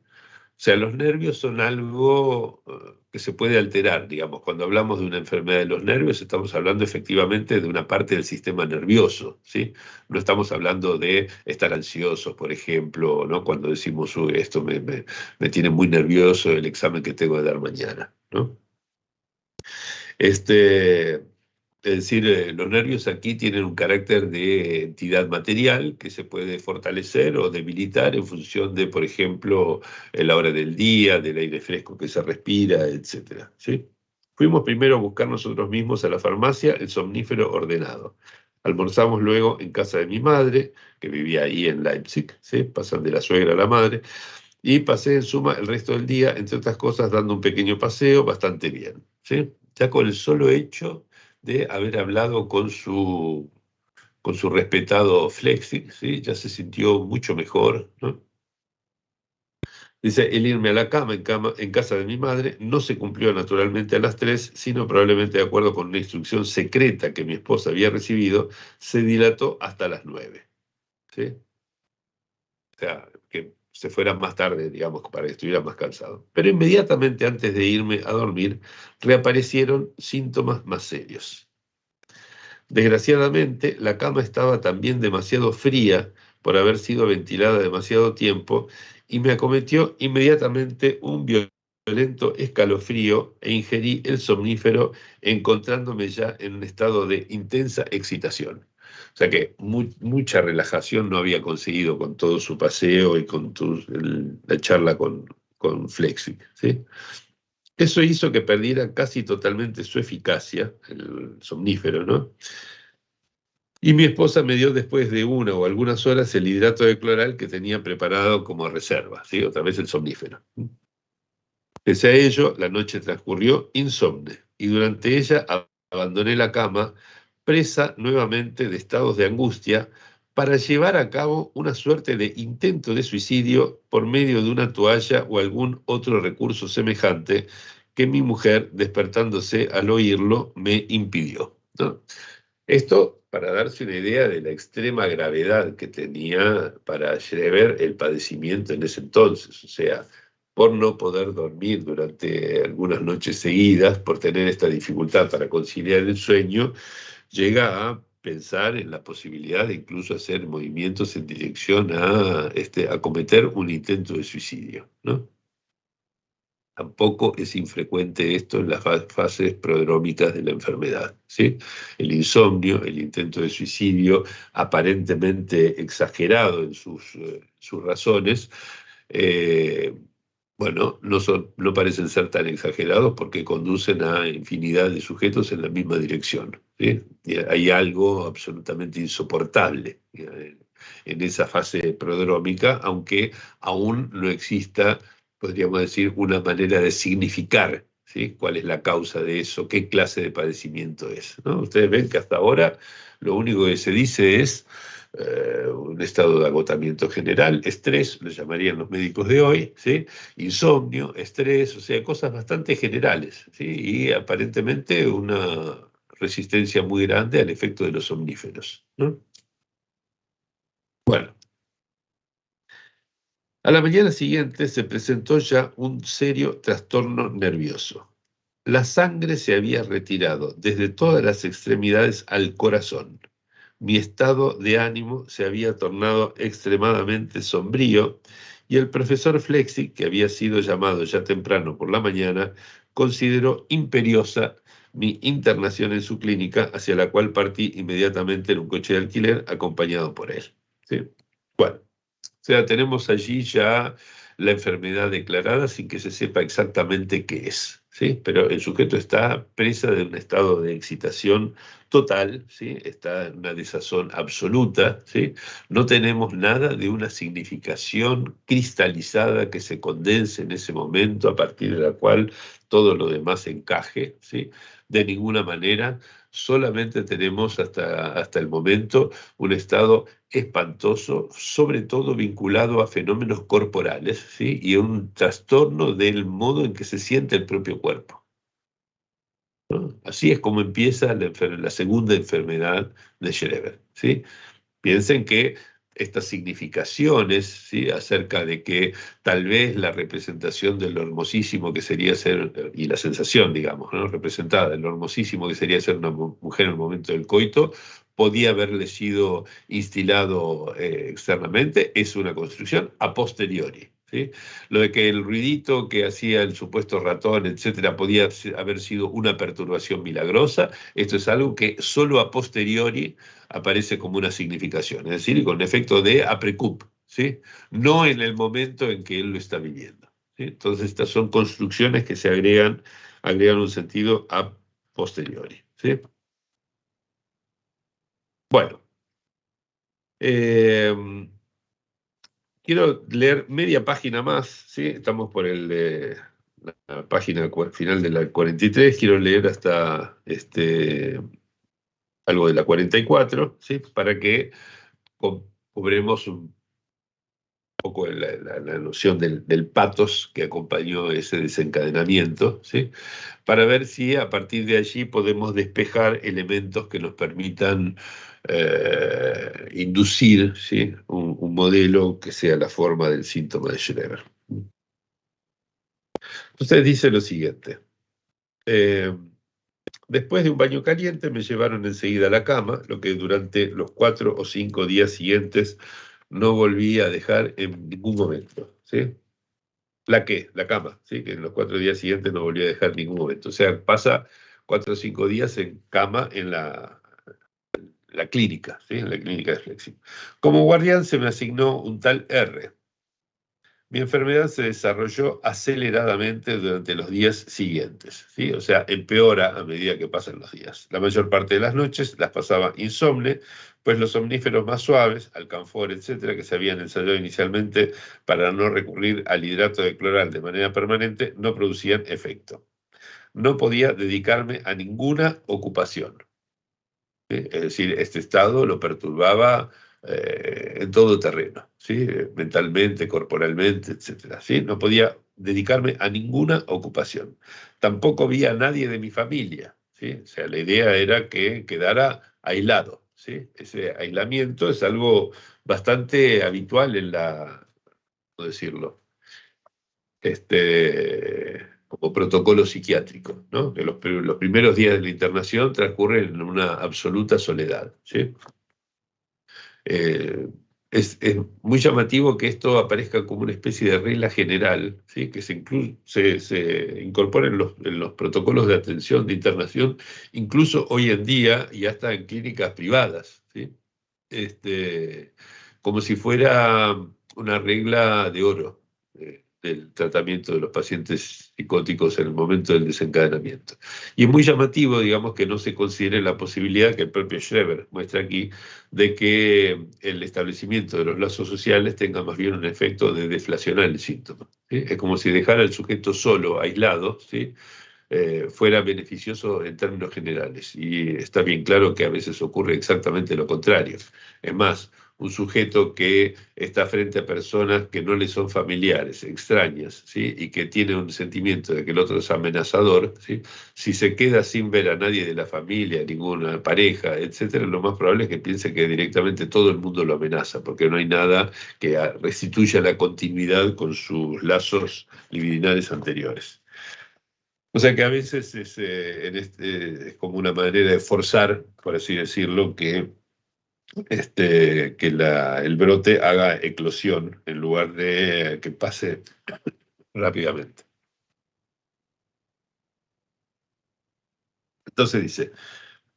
O sea, los nervios son algo que se puede alterar, digamos. Cuando hablamos de una enfermedad de los nervios, estamos hablando efectivamente de una parte del sistema nervioso, ¿sí? No estamos hablando de estar ansiosos, por ejemplo, ¿no?, cuando decimos, uy, esto me tiene muy nervioso el examen que tengo de dar mañana, ¿no? Es decir, los nervios aquí tienen un carácter de entidad material que se puede fortalecer o debilitar en función de, por ejemplo, la hora del día, del aire fresco que se respira, etc., ¿sí? Fuimos primero a buscar nosotros mismos a la farmacia el somnífero ordenado. Almorzamos luego en casa de mi madre, que vivía ahí en Leipzig, ¿sí?, pasan de la suegra a la madre, y pasé en suma el resto del día, entre otras cosas, dando un pequeño paseo bastante bien, ¿sí? Ya con el solo hecho de haber hablado con su respetado Flechsig, ¿sí?, ya se sintió mucho mejor, ¿no? Dice, el irme a la cama en casa de mi madre no se cumplió naturalmente a las 3, sino probablemente de acuerdo con una instrucción secreta que mi esposa había recibido, se dilató hasta las 9, ¿sí? O sea, que se fuera más tarde, digamos, para que estuviera más cansado. Pero inmediatamente antes de irme a dormir, reaparecieron síntomas más serios. Desgraciadamente, la cama estaba también demasiado fría por haber sido ventilada demasiado tiempo y me acometió inmediatamente un violento escalofrío e ingerí el somnífero encontrándome ya en un estado de intensa excitación. O sea que mucha relajación no había conseguido con todo su paseo y con la charla con Flexi, ¿sí? Eso hizo que perdiera casi totalmente su eficacia, el somnífero, ¿no? Y mi esposa me dio después de una o algunas horas el hidrato de cloral que tenía preparado como reserva, ¿sí? Otra vez el somnífero. Pese a ello, la noche transcurrió insomne y durante ella abandoné la cama, presa nuevamente de estados de angustia, para llevar a cabo una suerte de intento de suicidio por medio de una toalla o algún otro recurso semejante que mi mujer, despertándose al oírlo, me impidió, ¿no? Esto para darse una idea de la extrema gravedad que tenía para Schreber el padecimiento en ese entonces, o sea, por no poder dormir durante algunas noches seguidas, por tener esta dificultad para conciliar el sueño, llega a pensar en la posibilidad de incluso hacer movimientos en dirección a cometer un intento de suicidio, ¿no? Tampoco es infrecuente esto en las fases prodrómicas de la enfermedad, ¿sí? El insomnio, el intento de suicidio, aparentemente exagerado en sus razones, eh, bueno, no parecen ser tan exagerados porque conducen a infinidad de sujetos en la misma dirección, ¿sí? Y hay algo absolutamente insoportable en esa fase prodrómica, aunque aún no exista, podríamos decir, una manera de significar, ¿sí? Cuál es la causa de eso, qué clase de padecimiento es, ¿no? Ustedes ven que hasta ahora lo único que se dice es un estado de agotamiento general, estrés, lo llamarían los médicos de hoy, ¿sí? Insomnio, estrés, o sea, cosas bastante generales, ¿sí? Y aparentemente una resistencia muy grande al efecto de los somníferos, ¿no? Bueno, a la mañana siguiente se presentó ya un serio trastorno nervioso. La sangre se había retirado desde todas las extremidades al corazón. Mi estado de ánimo se había tornado extremadamente sombrío y el profesor Flexi, que había sido llamado ya temprano por la mañana, consideró imperiosa mi internación en su clínica, hacia la cual partí inmediatamente en un coche de alquiler acompañado por él, ¿sí? Bueno, o sea, tenemos allí ya la enfermedad declarada sin que se sepa exactamente qué es, ¿sí? Pero el sujeto está presa de un estado de excitación total, ¿sí? Está en una desazón absoluta, ¿sí? No tenemos nada de una significación cristalizada que se condense en ese momento a partir de la cual todo lo demás encaje, ¿sí? De ninguna manera, solamente tenemos hasta el momento un estado espantoso, sobre todo vinculado a fenómenos corporales, ¿sí? Y a un trastorno del modo en que se siente el propio cuerpo, ¿no? Así es como empieza la segunda enfermedad de Schreber, ¿sí? Piensen que estas significaciones, ¿sí? Acerca de que tal vez la representación de lo hermosísimo que sería ser, y la sensación, digamos, ¿no? Representada de lo hermosísimo que sería ser una mujer en el momento del coito, podía haberle sido instilado externamente, es una construcción a posteriori, ¿sí? Lo de que el ruidito que hacía el supuesto ratón, etcétera, podía haber sido una perturbación milagrosa, esto es algo que solo a posteriori aparece como una significación, es decir, con efecto de aprecup, ¿sí? No en el momento en que él lo está viviendo, ¿sí? Entonces estas son construcciones que se agregan un sentido a posteriori, ¿sí? Bueno, eh, quiero leer media página más, ¿sí? Estamos por la página final de la 43, quiero leer hasta algo de la 44, ¿sí? Para que cobremos un poco la noción del patos que acompañó ese desencadenamiento, ¿sí? Para ver si a partir de allí podemos despejar elementos que nos permitan inducir, ¿sí? Un modelo que sea la forma del síntoma de Schreber. Entonces dice lo siguiente. Después de un baño caliente me llevaron enseguida a la cama, lo que durante los 4 o 5 días siguientes no volví a dejar en ningún momento, ¿sí? La cama, ¿sí? Que en los 4 días siguientes no volví a dejar en ningún momento. O sea, pasa 4 o 5 días en cama en la clínica, ¿sí? En la clínica de Flexi. Como guardián se me asignó un tal R. Mi enfermedad se desarrolló aceleradamente durante los días siguientes, ¿sí? O sea, empeora a medida que pasan los días. La mayor parte de las noches las pasaba insomne, pues los somníferos más suaves, alcanfor, etcétera, que se habían ensayado inicialmente para no recurrir al hidrato de cloral de manera permanente, no producían efecto. No podía dedicarme a ninguna ocupación, ¿sí? Es decir, este estado lo perturbaba en todo terreno, ¿sí? Mentalmente, corporalmente, etcétera, ¿sí? No podía dedicarme a ninguna ocupación. Tampoco vi a nadie de mi familia, ¿sí? O sea, la idea era que quedara aislado, ¿sí? Ese aislamiento es algo bastante habitual en ¿cómo decirlo? Como protocolo psiquiátrico, ¿no? Que los primeros días de la internación transcurren en una absoluta soledad, ¿sí? Eh, es muy llamativo que esto aparezca como una especie de regla general, ¿sí? Que se incorpora en los protocolos de atención de internación, incluso hoy en día y hasta en clínicas privadas, ¿sí? Como si fuera una regla de oro del tratamiento de los pacientes psicóticos en el momento del desencadenamiento. Y es muy llamativo, digamos, que no se considere la posibilidad que el propio Schreber muestra aquí de que el establecimiento de los lazos sociales tenga más bien un efecto de deflacionar el síntoma, ¿sí? Es como si dejara al sujeto solo, aislado, ¿sí? Fuera beneficioso en términos generales. Y está bien claro que a veces ocurre exactamente lo contrario. Es más, un sujeto que está frente a personas que no le son familiares, extrañas, ¿sí? Y que tiene un sentimiento de que el otro es amenazador, ¿sí? Si se queda sin ver a nadie de la familia, ninguna pareja, etcétera, lo más probable es que piense que directamente todo el mundo lo amenaza, porque no hay nada que restituya la continuidad con sus lazos libidinales anteriores. O sea que a veces es como una manera de forzar, por así decirlo, que el brote haga eclosión en lugar de que pase rápidamente. Entonces dice,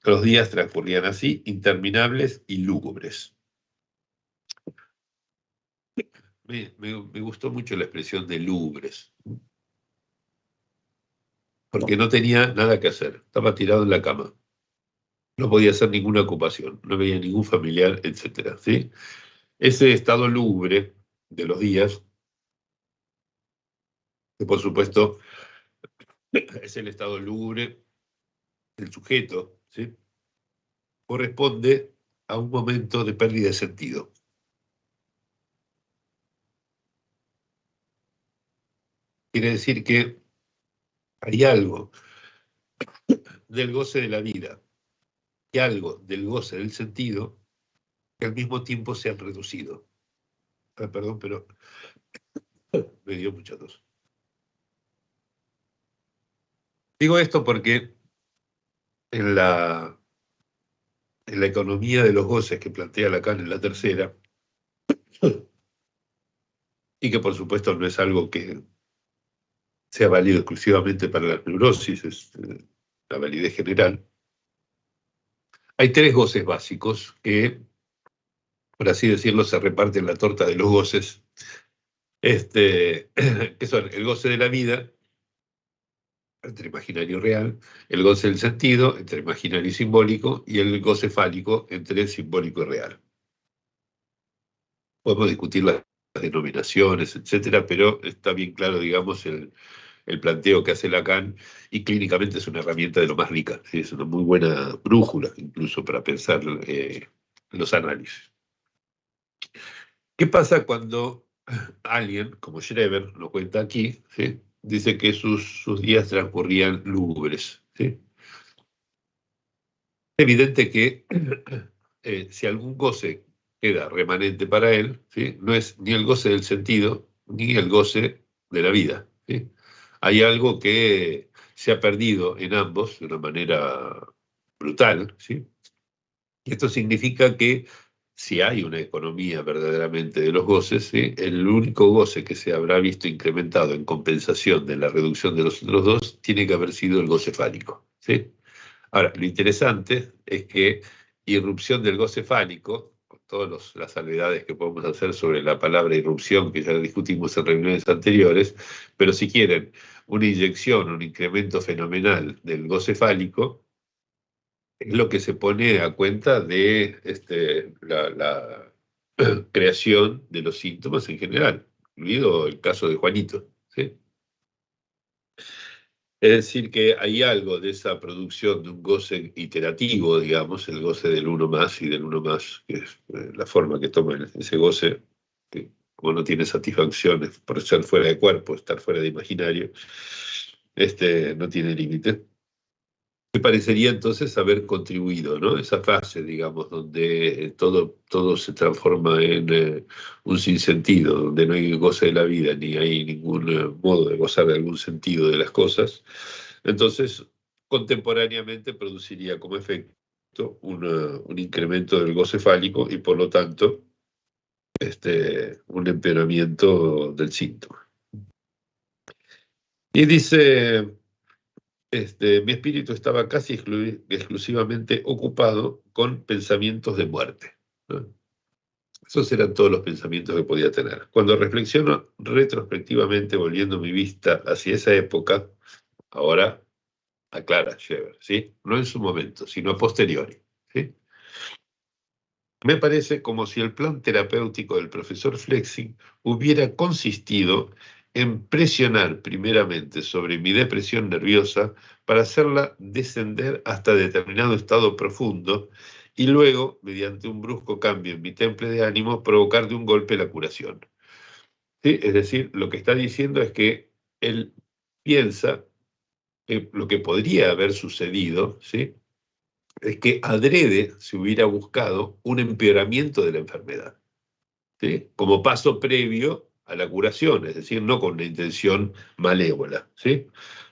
los días transcurrían así, interminables y lúgubres. Me gustó mucho la expresión de lúgubres, porque no tenía nada que hacer, estaba tirado en la cama. No podía hacer ninguna ocupación, no veía ningún familiar, etcétera, ¿sí? Ese estado lúgubre de los días, que por supuesto es el estado lúgubre del sujeto, ¿sí? Corresponde a un momento de pérdida de sentido. Quiere decir que hay algo del goce de la vida y algo del goce del sentido que al mismo tiempo se han reducido. Perdón, pero me dio mucha tos. Digo esto porque en en la economía de los goces que plantea Lacan en la tercera, y que por supuesto no es algo que sea válido exclusivamente para la neurosis, es la validez general, hay tres goces básicos que, por así decirlo, se reparten la torta de los goces, que son el goce de la vida, entre imaginario y real, el goce del sentido, entre imaginario y simbólico, y el goce fálico, entre simbólico y real. Podemos discutir las denominaciones, etcétera, pero está bien claro, digamos, el planteo que hace Lacan, y clínicamente es una herramienta de lo más rica, ¿sí? Es una muy buena brújula, incluso para pensar los análisis. ¿Qué pasa cuando alguien, como Schreber lo cuenta aquí, ¿sí? Dice que sus días transcurrían lúgubres, ¿sí? Es evidente que si algún goce queda remanente para él, ¿sí? No es ni el goce del sentido ni el goce de la vida, ¿sí? hay algo que se ha perdido en ambos de una manera brutal, ¿sí? Y esto significa que si hay una economía verdaderamente de los goces, ¿sí? El único goce que se habrá visto incrementado en compensación de la reducción de los otros dos tiene que haber sido el goce fálico, ¿sí? Ahora, lo interesante es que irrupción del goce fálico, con todas las salvedades que podemos hacer sobre la palabra irrupción, que ya discutimos en reuniones anteriores, pero si quieren una inyección, un incremento fenomenal del goce fálico, es lo que se pone a cuenta de la creación de los síntomas en general, incluido el caso de Juanito, ¿sí? Es decir, que hay algo de esa producción de un goce iterativo, digamos, el goce del uno más y del uno más, que es la forma que toma ese goce, que como no tiene satisfacciones por ser fuera de cuerpo, estar fuera de imaginario, no tiene límite. Me parecería entonces haber contribuido, ¿no? Esa fase, digamos, donde todo se transforma en un sinsentido, donde no hay goce de la vida, ni hay ningún modo de gozar de algún sentido de las cosas. Entonces, contemporáneamente produciría como efecto un incremento del goce fálico y por lo tanto un empeoramiento del síntoma. Y dice... mi espíritu estaba casi exclusivamente ocupado con pensamientos de muerte, ¿no? Esos eran todos los pensamientos que podía tener. Cuando reflexiono retrospectivamente, volviendo mi vista hacia esa época, ahora aclara Scheber, ¿sí? No en su momento, sino a posteriori, ¿sí? Me parece como si el plan terapéutico del profesor Flexing hubiera consistido en presionar primeramente sobre mi depresión nerviosa para hacerla descender hasta determinado estado profundo y luego, mediante un brusco cambio en mi temple de ánimo, provocar de un golpe la curación. ¿Sí? Es decir, lo que está diciendo es que él piensa que lo que podría haber sucedido, ¿sí?, es que adrede se hubiera buscado un empeoramiento de la enfermedad, ¿sí?, como paso previo a la curación, es decir, no con una intención malévola, ¿sí?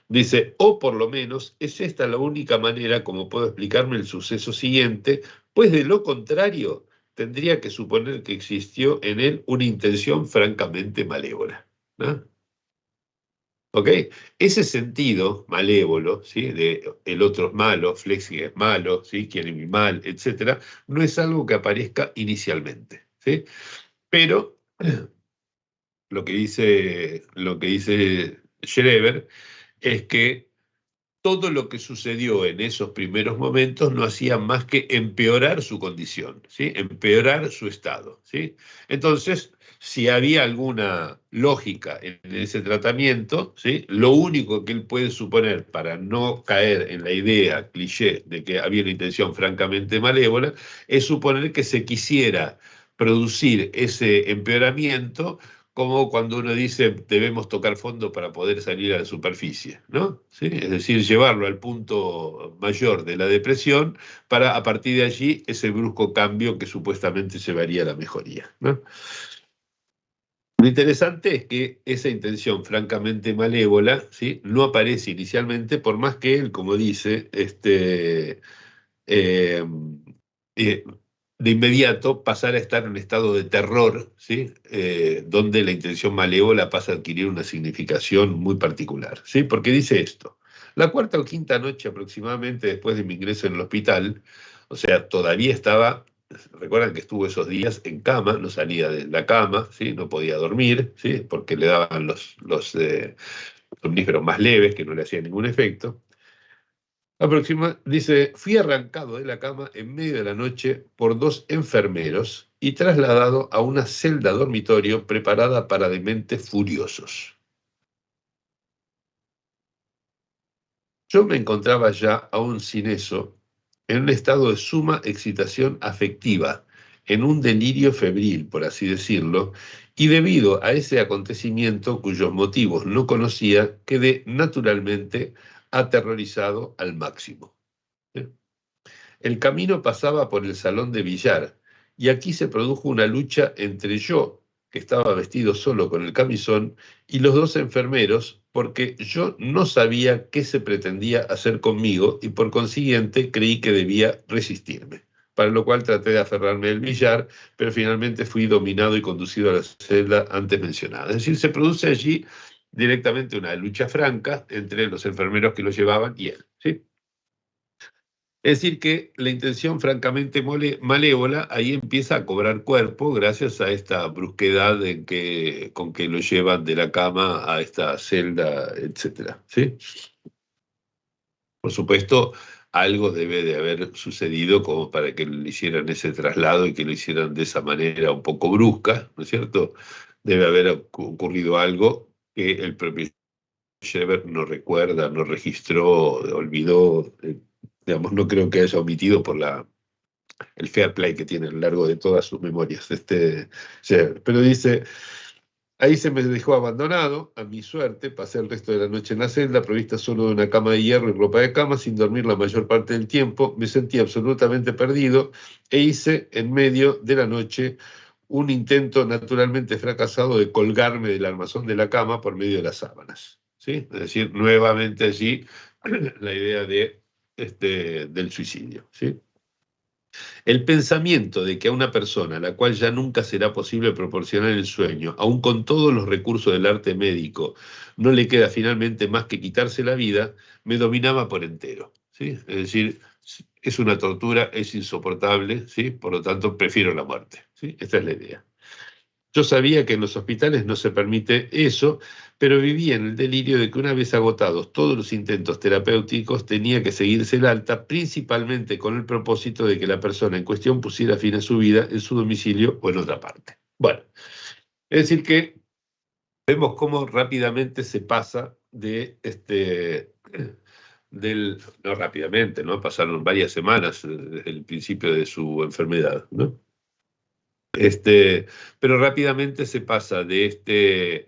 Dice, o por lo menos es esta la única manera como puedo explicarme el suceso siguiente, pues de lo contrario tendría que suponer que existió en él una intención francamente malévola, ¿no? ¿Ok? Ese sentido malévolo, ¿sí?, de el otro es malo, Flexing es malo, ¿sí?, quiere mi mal, etcétera, no es algo que aparezca inicialmente, ¿sí? Pero lo que dice Schreber es que todo lo que sucedió en esos primeros momentos no hacía más que empeorar su condición, ¿sí?, empeorar su estado, ¿sí? Entonces, si había alguna lógica en ese tratamiento, ¿sí?, lo único que él puede suponer para no caer en la idea cliché de que había una intención francamente malévola, es suponer que se quisiera producir ese empeoramiento como cuando uno dice debemos tocar fondo para poder salir a la superficie, ¿no? ¿Sí? Es decir, llevarlo al punto mayor de la depresión para a partir de allí ese brusco cambio que supuestamente llevaría a la mejoría, ¿no? Lo interesante es que esa intención francamente malévola, ¿sí?, no aparece inicialmente, por más que él, como dice, eh, eh, de inmediato pasar a estar en un estado de terror, ¿sí?, donde la intención malévola pasa a adquirir una significación muy particular, ¿sí? Porque dice esto: la cuarta o quinta noche aproximadamente después de mi ingreso en el hospital, o sea, todavía estaba, recuerdan que estuvo esos días en cama, no salía de la cama, ¿sí?, no podía dormir, ¿sí?, porque le daban los somníferos más leves que no le hacían ningún efecto. Dice, fui arrancado de la cama en medio de la noche por dos enfermeros y trasladado a una celda dormitorio preparada para dementes furiosos. Yo me encontraba ya, aún sin eso, en un estado de suma excitación afectiva, en un delirio febril, por así decirlo, y debido a ese acontecimiento cuyos motivos no conocía, quedé naturalmente aterrorizado al máximo. El camino pasaba por el salón de billar, y aquí se produjo una lucha entre yo, que estaba vestido solo con el camisón, y los dos enfermeros, porque yo no sabía qué se pretendía hacer conmigo y por consiguiente creí que debía resistirme, para lo cual traté de aferrarme al billar, pero finalmente fui dominado y conducido a la celda antes mencionada. Es decir, se produce allí directamente una lucha franca entre los enfermeros que lo llevaban y él, ¿sí? Es decir, que la intención francamente malévola ahí empieza a cobrar cuerpo gracias a esta brusquedad con que lo llevan de la cama a esta celda, etcétera, ¿sí? Por supuesto, algo debe de haber sucedido como para que le hicieran ese traslado y que lo hicieran de esa manera un poco brusca, ¿no es cierto? Debe haber ocurrido algo que el propio Schreber no recuerda, no registró, olvidó, digamos, no creo que haya omitido por el fair play que tiene a lo largo de todas sus memorias, Schreber. Pero dice, ahí se me dejó abandonado, a mi suerte, pasé el resto de la noche en la celda, provista solo de una cama de hierro y ropa de cama, sin dormir la mayor parte del tiempo, me sentí absolutamente perdido e hice en medio de la noche un intento naturalmente fracasado de colgarme del armazón de la cama por medio de las sábanas, ¿sí? Es decir, nuevamente allí la idea del suicidio, ¿sí? El pensamiento de que a una persona a la cual ya nunca será posible proporcionar el sueño, aun con todos los recursos del arte médico, no le queda finalmente más que quitarse la vida, me dominaba por entero, ¿sí? Es decir, es una tortura, es insoportable, ¿sí? Por lo tanto prefiero la muerte, ¿sí? Esta es la idea. Yo sabía que en los hospitales no se permite eso, pero vivía en el delirio de que una vez agotados todos los intentos terapéuticos tenía que seguirse el alta, principalmente con el propósito de que la persona en cuestión pusiera fin a su vida en su domicilio o en otra parte. Bueno, es decir que vemos cómo rápidamente se pasa no rápidamente, ¿no? Pasaron varias semanas desde el principio de su enfermedad, ¿no? Pero rápidamente se pasa de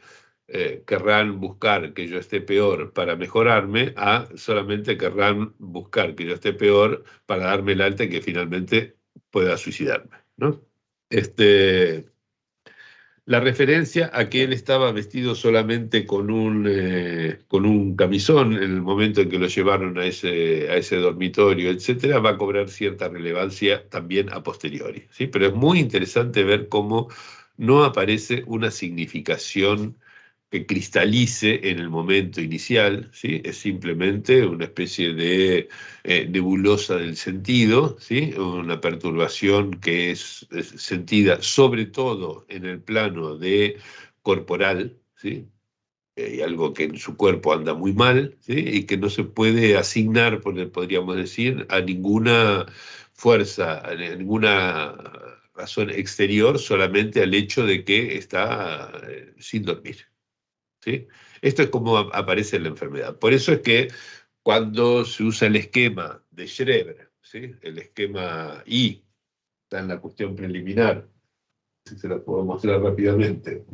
querrán buscar que yo esté peor para mejorarme a solamente querrán buscar que yo esté peor para darme el alta y que finalmente pueda suicidarme, ¿no? La referencia a que él estaba vestido solamente con un camisón en el momento en que lo llevaron a ese dormitorio, etcétera, va a cobrar cierta relevancia también a posteriori, ¿sí? Pero es muy interesante ver cómo no aparece una significación que cristalice en el momento inicial, ¿sí? Es simplemente una especie de nebulosa del sentido, ¿sí? Una perturbación que es sentida sobre todo en el plano corporal, ¿sí? Hay algo que en su cuerpo anda muy mal, ¿sí? Y que no se puede asignar, podríamos decir, a ninguna fuerza, a ninguna razón exterior, solamente al hecho de que está sin dormir, ¿sí? Esto es como aparece la enfermedad. Por eso es que cuando se usa el esquema de Schreber, ¿sí? El esquema I, está en la cuestión preliminar, si se la puedo mostrar rápidamente.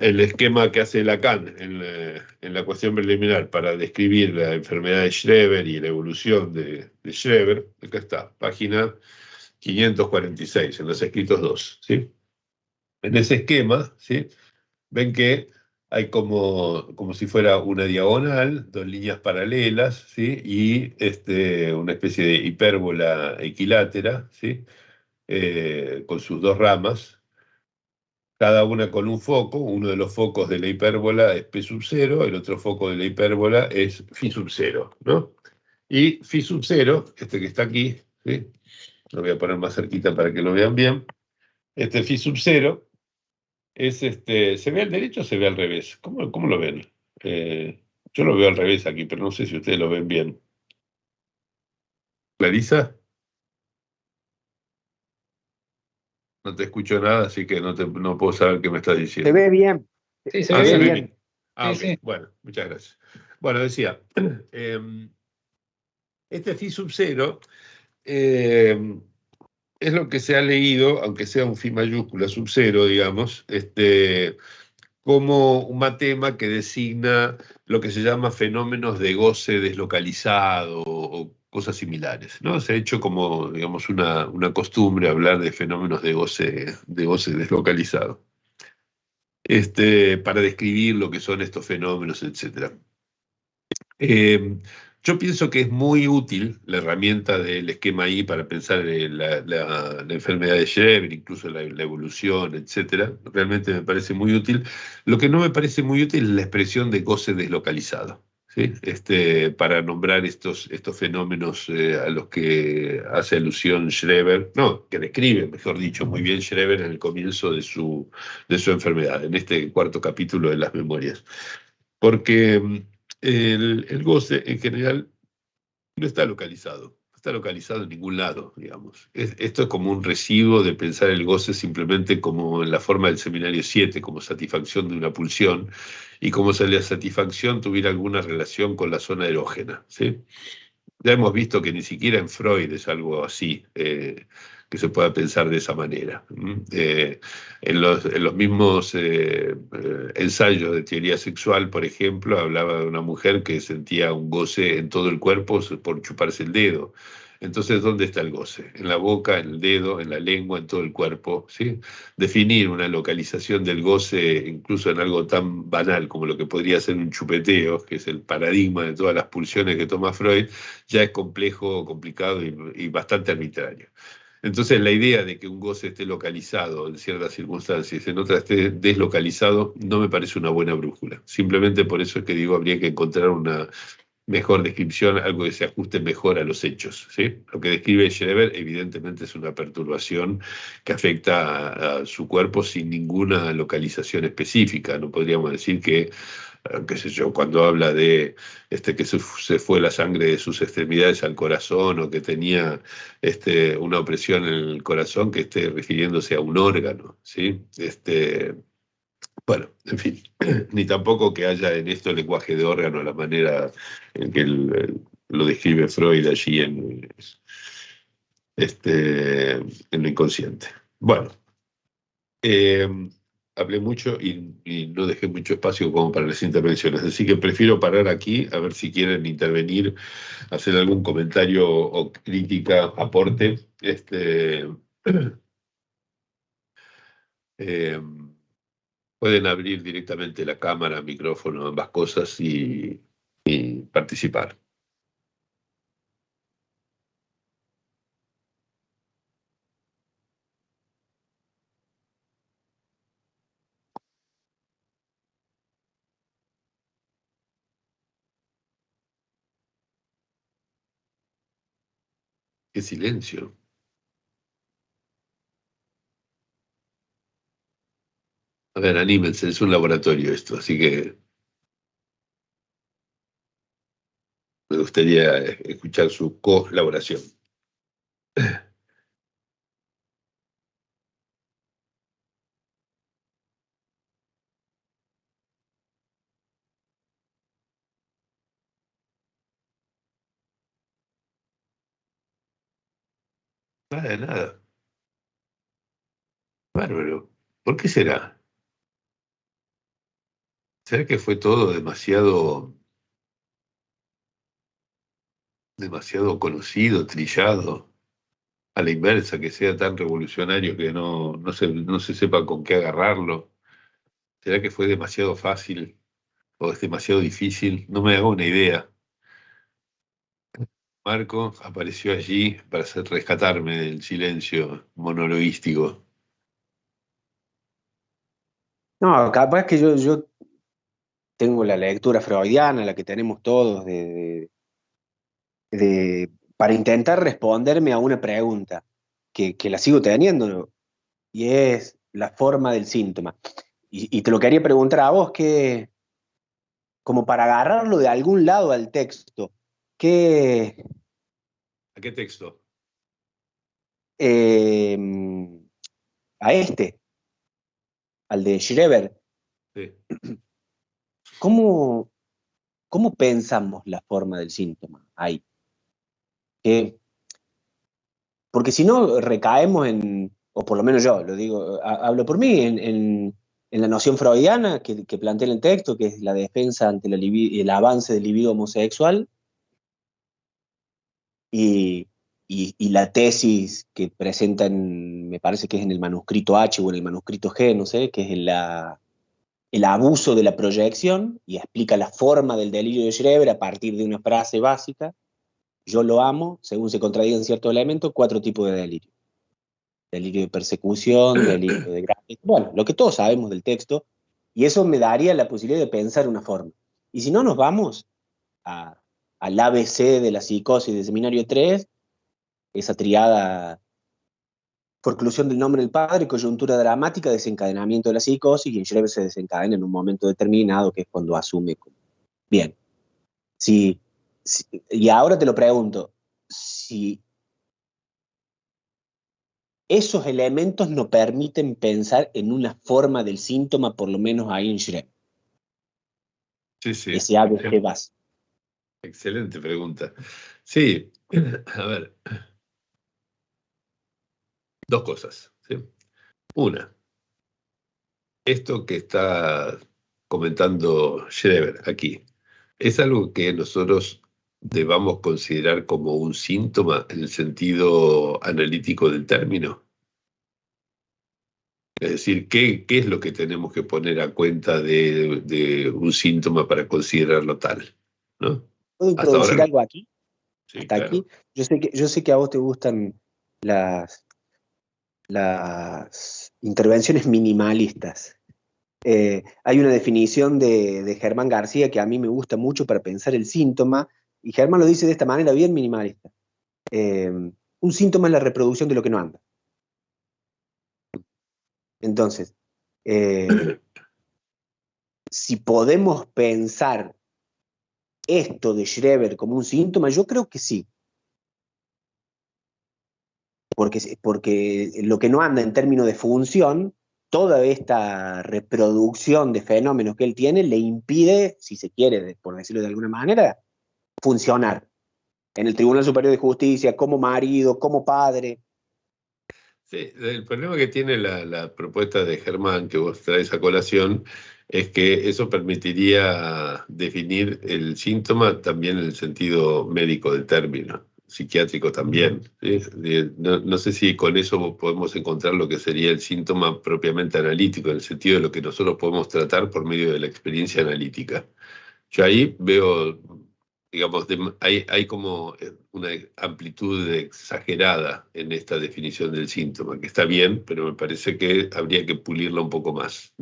El esquema que hace Lacan en la cuestión preliminar para describir la enfermedad de Schreber y la evolución de Schreber, acá está, página 546, en los escritos 2, ¿sí? En ese esquema, ¿sí? Ven que hay como si fuera una diagonal, dos líneas paralelas, ¿sí? Y una especie de hipérbola equilátera, ¿sí? Con sus dos ramas, cada una con un foco. Uno de los focos de la hipérbola es P sub 0, el otro foco de la hipérbola es phi sub 0, ¿no? Y phi sub 0, que está aquí, ¿sí? Lo voy a poner más cerquita para que lo vean bien. Este phi sub 0 ¿se ve al derecho o se ve al revés? ¿Cómo lo ven? Yo lo veo al revés aquí, pero no sé si ustedes lo ven bien. ¿Clarisa? No te escucho nada, así que no puedo saber qué me estás diciendo. Se ve bien. Sí, se ve bien. Ah, Sí, ok. sí. Bueno, muchas gracias. Bueno, decía, este phi sub 0 es lo que se ha leído, aunque sea un phi mayúscula sub 0, digamos, como un matema que designa lo que se llama fenómenos de goce deslocalizado o cosas similares, ¿no? Se ha hecho como, digamos, una costumbre hablar de fenómenos de goce deslocalizado. para describir lo que son estos fenómenos, etc. Yo pienso que es muy útil la herramienta del esquema I para pensar en la enfermedad de Schreber, incluso la evolución, etcétera. Realmente me parece muy útil. Lo que no me parece muy útil es la expresión de goce deslocalizado, ¿sí? Para nombrar estos fenómenos a los que hace alusión Schreber, no, que describe, mejor dicho, muy bien Schreber en el comienzo de su enfermedad, en este cuarto capítulo de las memorias. Porque el goce en general no está localizado, no está localizado en ningún lado, digamos. Esto es como un residuo de pensar el goce simplemente como en la forma del seminario 7, como satisfacción de una pulsión, y como si la satisfacción tuviera alguna relación con la zona erógena, ¿sí? Ya hemos visto que ni siquiera en Freud es algo así, que se pueda pensar de esa manera. En los mismos ensayos de teoría sexual, por ejemplo, hablaba de una mujer que sentía un goce en todo el cuerpo por chuparse el dedo. Entonces, ¿dónde está el goce? En la boca, en el dedo, en la lengua, en todo el cuerpo, ¿sí? Definir una localización del goce, incluso en algo tan banal como lo que podría ser un chupeteo, que es el paradigma de todas las pulsiones que toma Freud, ya es complejo, complicado y bastante arbitrario. Entonces, la idea de que un goce esté localizado en ciertas circunstancias, en otras esté deslocalizado, no me parece una buena brújula. Simplemente por eso es que digo, habría que encontrar una mejor descripción, algo que se ajuste mejor a los hechos, ¿sí? Lo que describe Schreber evidentemente es una perturbación que afecta a su cuerpo sin ninguna localización específica. No podríamos decir que qué sé yo, cuando habla de que se fue la sangre de sus extremidades al corazón o que tenía una opresión en el corazón, que esté refiriéndose a un órgano, ¿sí? Bueno, en fin, ni tampoco que haya en esto el lenguaje de órgano, la manera en que lo describe Freud allí en lo inconsciente. Bueno, eh, hablé mucho y no dejé mucho espacio como para las intervenciones, así que prefiero parar aquí a ver si quieren intervenir, hacer algún comentario o crítica, aporte. Eh, Pueden abrir directamente la cámara, micrófono, ambas cosas y participar. Qué silencio. A ver, anímense, es un laboratorio esto, así que me gustaría escuchar su colaboración. Nada de nada. Bárbaro. ¿Por qué será? ¿Será que fue todo demasiado conocido, trillado, a la inversa, que sea tan revolucionario que no se sepa con qué agarrarlo? ¿Será que fue demasiado fácil o es demasiado difícil? No me hago una idea. Marco apareció allí para rescatarme del silencio monologuístico. No, capaz que yo tengo la lectura freudiana, la que tenemos todos, para intentar responderme a una pregunta que la sigo teniendo, ¿no? Y es la forma del síntoma. Y te lo quería preguntar a vos, como para agarrarlo de algún lado al texto, ¿qué, ¿A qué texto? eh, a al de Schreber, Sí. ¿cómo, cómo pensamos la forma del síntoma ahí? Que Porque si no, recaemos o por lo menos yo, lo digo, hablo por mí, en la noción freudiana que plantea en el texto, que es la defensa ante el avance del libido homosexual, y, y la tesis que presentan, me parece que es en el manuscrito H o en el manuscrito G, no sé, que es el abuso de la proyección y explica la forma del delirio de Schreber a partir de una frase básica: yo lo amo, según se contradigan ciertos elementos, 4 tipos de delirio. Delirio de persecución, delirio de gracia, bueno, lo que todos sabemos del texto, y eso me daría la posibilidad de pensar una forma. Y si no, nos vamos al ABC de la psicosis de Seminario 3, esa triada: forclusión del nombre del padre, coyuntura dramática, desencadenamiento de la psicosis, y en Schreber se desencadena en un momento determinado, que es cuando asume. Bien, y ahora te lo pregunto, si esos elementos nos permiten pensar en una forma del síntoma, por lo menos ahí en Schreber. Sí, sí. Ese ABC básico. Excelente pregunta. Sí, a ver. 2 cosas. ¿Sí? Una, esto que está comentando Schreber aquí, ¿es algo que nosotros debamos considerar como un síntoma en el sentido analítico del término? Es decir, ¿qué es lo que tenemos que poner a cuenta de un síntoma para considerarlo tal? ¿No? ¿Puedo Hasta introducir ahora, algo aquí? sí, Hasta aquí. claro. Yo sé que a vos te gustan las intervenciones minimalistas. Hay una definición de Germán García que a mí me gusta mucho para pensar el síntoma, y Germán lo dice de esta manera bien minimalista. Un síntoma es la reproducción de lo que no anda. Entonces, si podemos pensar esto de Schreber como un síntoma, yo creo que sí. Porque lo que no anda en términos de función, toda esta reproducción de fenómenos que él tiene le impide, si se quiere, por decirlo de alguna manera, funcionar en el Tribunal Superior de Justicia, como marido, como padre. Sí, el problema que tiene la propuesta de Germán que vos traes a colación es que eso permitiría definir el síntoma también en el sentido médico del término, psiquiátrico también. ¿Sí? No sé si con eso podemos encontrar lo que sería el síntoma propiamente analítico, en el sentido de lo que nosotros podemos tratar por medio de la experiencia analítica. Yo ahí veo, digamos, hay como una amplitud exagerada en esta definición del síntoma, que está bien, pero me parece que habría que pulirla un poco más.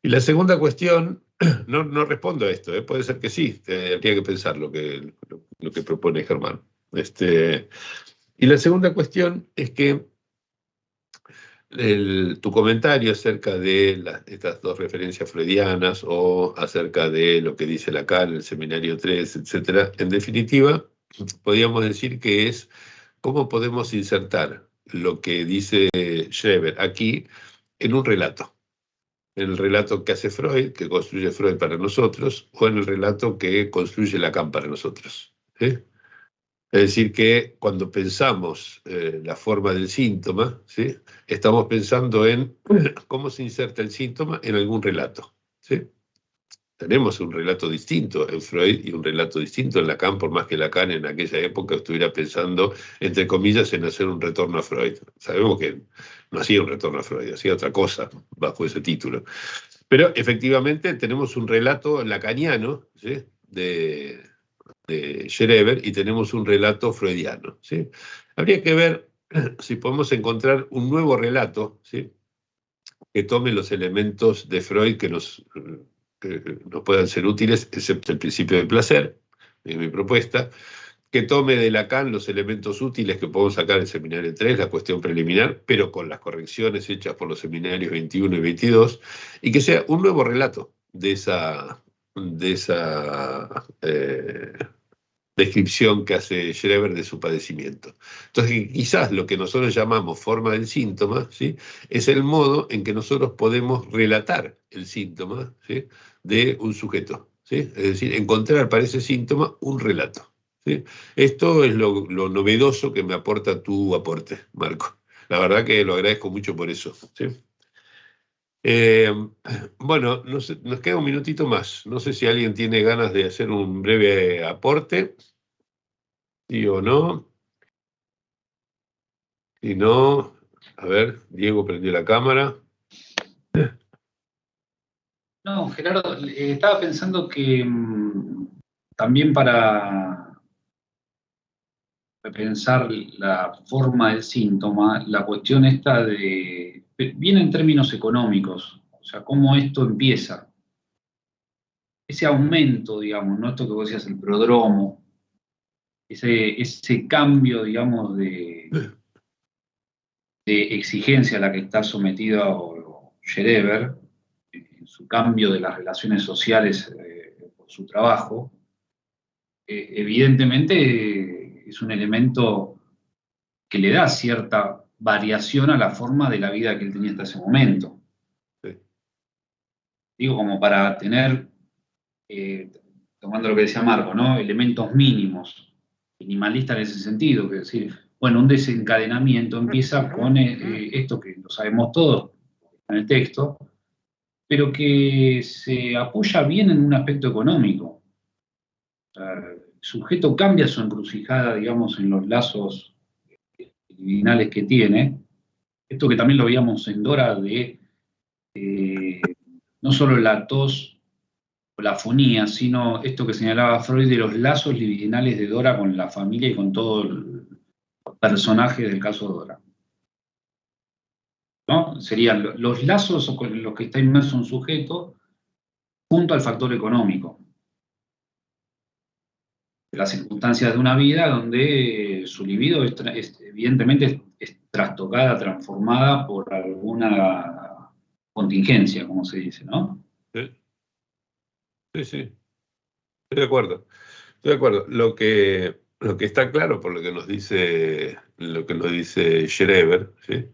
Y la segunda cuestión, no respondo a esto, puede ser que sí, habría que pensar lo que propone Germán. Y la segunda cuestión es que tu comentario acerca de estas 2 referencias freudianas o acerca de lo que dice Lacan en el Seminario 3, etcétera, en definitiva, podríamos decir que es cómo podemos insertar lo que dice Schreber aquí en un relato. En el relato que hace Freud, que construye Freud para nosotros, o en el relato que construye Lacan para nosotros. ¿Sí? Es decir, que cuando pensamos la forma del síntoma, ¿sí? Estamos pensando en cómo se inserta el síntoma en algún relato. ¿Sí? Tenemos un relato distinto en Freud y un relato distinto en Lacan, por más que Lacan en aquella época estuviera pensando, entre comillas, en hacer un retorno a Freud. Sabemos que no hacía un retorno a Freud, hacía otra cosa bajo ese título. Pero efectivamente tenemos un relato lacaniano, ¿sí? de Schreber, y tenemos un relato freudiano. ¿Sí? Habría que ver si podemos encontrar un nuevo relato, ¿sí? que tome los elementos de Freud que nos puedan ser útiles, excepto el principio del placer, es mi propuesta, que tome de Lacan los elementos útiles que podemos sacar del seminario 3, la cuestión preliminar, pero con las correcciones hechas por los seminarios 21 y 22, y que sea un nuevo relato de esa descripción que hace Schreber de su padecimiento. Entonces, quizás lo que nosotros llamamos forma del síntoma, ¿sí? es el modo en que nosotros podemos relatar el síntoma, ¿sí? de un sujeto. ¿Sí? Es decir, encontrar para ese síntoma un relato. ¿Sí? Esto es lo novedoso que me aporta tu aporte, Marco. La verdad que lo agradezco mucho por eso. ¿Sí? Bueno, nos queda un minutito más. No sé si alguien tiene ganas de hacer un breve aporte. ¿Sí o no? Si no, a ver, Diego prendió la cámara. No, Gerardo, estaba pensando que también para repensar la forma del síntoma, la cuestión esta viene en términos económicos, o sea, cómo esto empieza. Ese aumento, digamos, ¿no? Esto que vos decías, el prodromo, ese cambio, digamos, de exigencia a la que está sometido Scherer, en su cambio de las relaciones sociales por su trabajo, evidentemente es un elemento que le da cierta variación a la forma de la vida que él tenía hasta ese momento. Sí. Digo, como para tener, tomando lo que decía Marco, ¿no? Elementos mínimos, minimalista en ese sentido, que es decir, bueno, un desencadenamiento empieza con esto que lo sabemos todos en el texto, pero que se apoya bien en un aspecto económico. O sea, el sujeto cambia su encrucijada, digamos, en los lazos libidinales que tiene. Esto que también lo veíamos en Dora de no solo la tos o la afonía, sino esto que señalaba Freud de los lazos libidinales de Dora con la familia y con todo el personaje del caso Dora. ¿No? Serían los lazos con los que está inmerso un sujeto junto al factor económico. Las circunstancias de una vida donde su libido evidentemente es trastocada, transformada por alguna contingencia, como se dice, ¿no? Sí, sí, sí. Estoy de acuerdo. Estoy de acuerdo. Lo que está claro por lo que nos dice Schreber, ¿sí?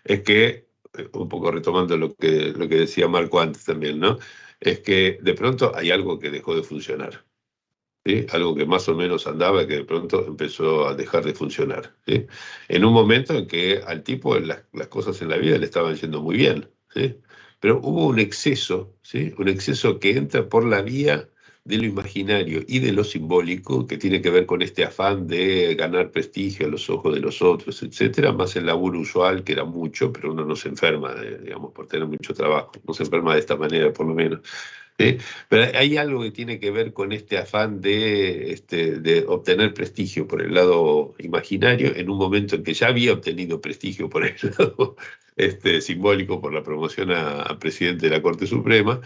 Es que, un poco retomando lo que decía Marco antes también, ¿no? Es que de pronto hay algo que dejó de funcionar. ¿Sí? Algo que más o menos andaba, que de pronto empezó a dejar de funcionar, ¿sí? En un momento en que al tipo las cosas en la vida le estaban yendo muy bien, ¿sí? Pero hubo un exceso, ¿sí? Un exceso que entra por la vía de lo imaginario y de lo simbólico, que tiene que ver con este afán de ganar prestigio a los ojos de los otros, etcétera, más el laburo usual, que era mucho, pero uno no se enferma, digamos, por tener mucho trabajo, no se enferma de esta manera, por lo menos. ¿Sí? Pero hay algo que tiene que ver con este afán de obtener prestigio por el lado imaginario en un momento en que ya había obtenido prestigio por el lado simbólico por la promoción a presidente de la Corte Suprema.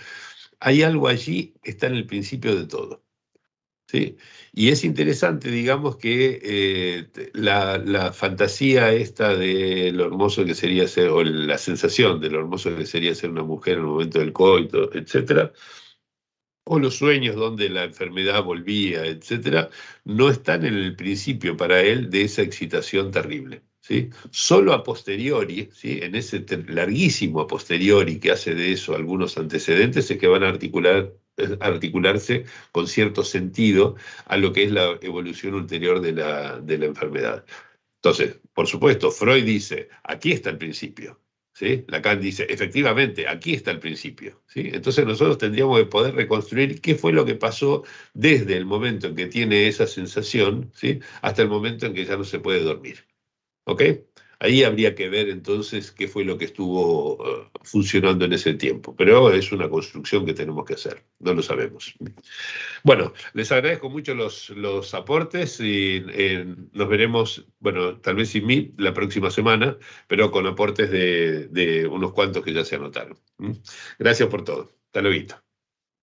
Hay algo allí que está en el principio de todo. ¿Sí? Y es interesante, digamos, que la fantasía esta de lo hermoso que sería ser, o la sensación de lo hermoso que sería ser una mujer en el momento del coito, etcétera, o los sueños donde la enfermedad volvía, etcétera, no están en el principio para él de esa excitación terrible, ¿sí? Solo a posteriori, ¿sí? En ese larguísimo a posteriori que hace de eso algunos antecedentes, es que van a articularse con cierto sentido a lo que es la evolución ulterior de la enfermedad. Entonces, por supuesto, Freud dice, aquí está el principio. ¿Sí? Lacan dice, efectivamente, aquí está el principio. ¿Sí? Entonces nosotros tendríamos que poder reconstruir qué fue lo que pasó desde el momento en que tiene esa sensación, ¿sí? Hasta el momento en que ya no se puede dormir. ¿Ok? Ahí habría que ver entonces qué fue lo que estuvo funcionando en ese tiempo. Pero es una construcción que tenemos que hacer, no lo sabemos. Bueno, les agradezco mucho los aportes y nos veremos, bueno, tal vez sin mí la próxima semana, pero con aportes de unos cuantos que ya se anotaron. Gracias por todo. Hasta luego.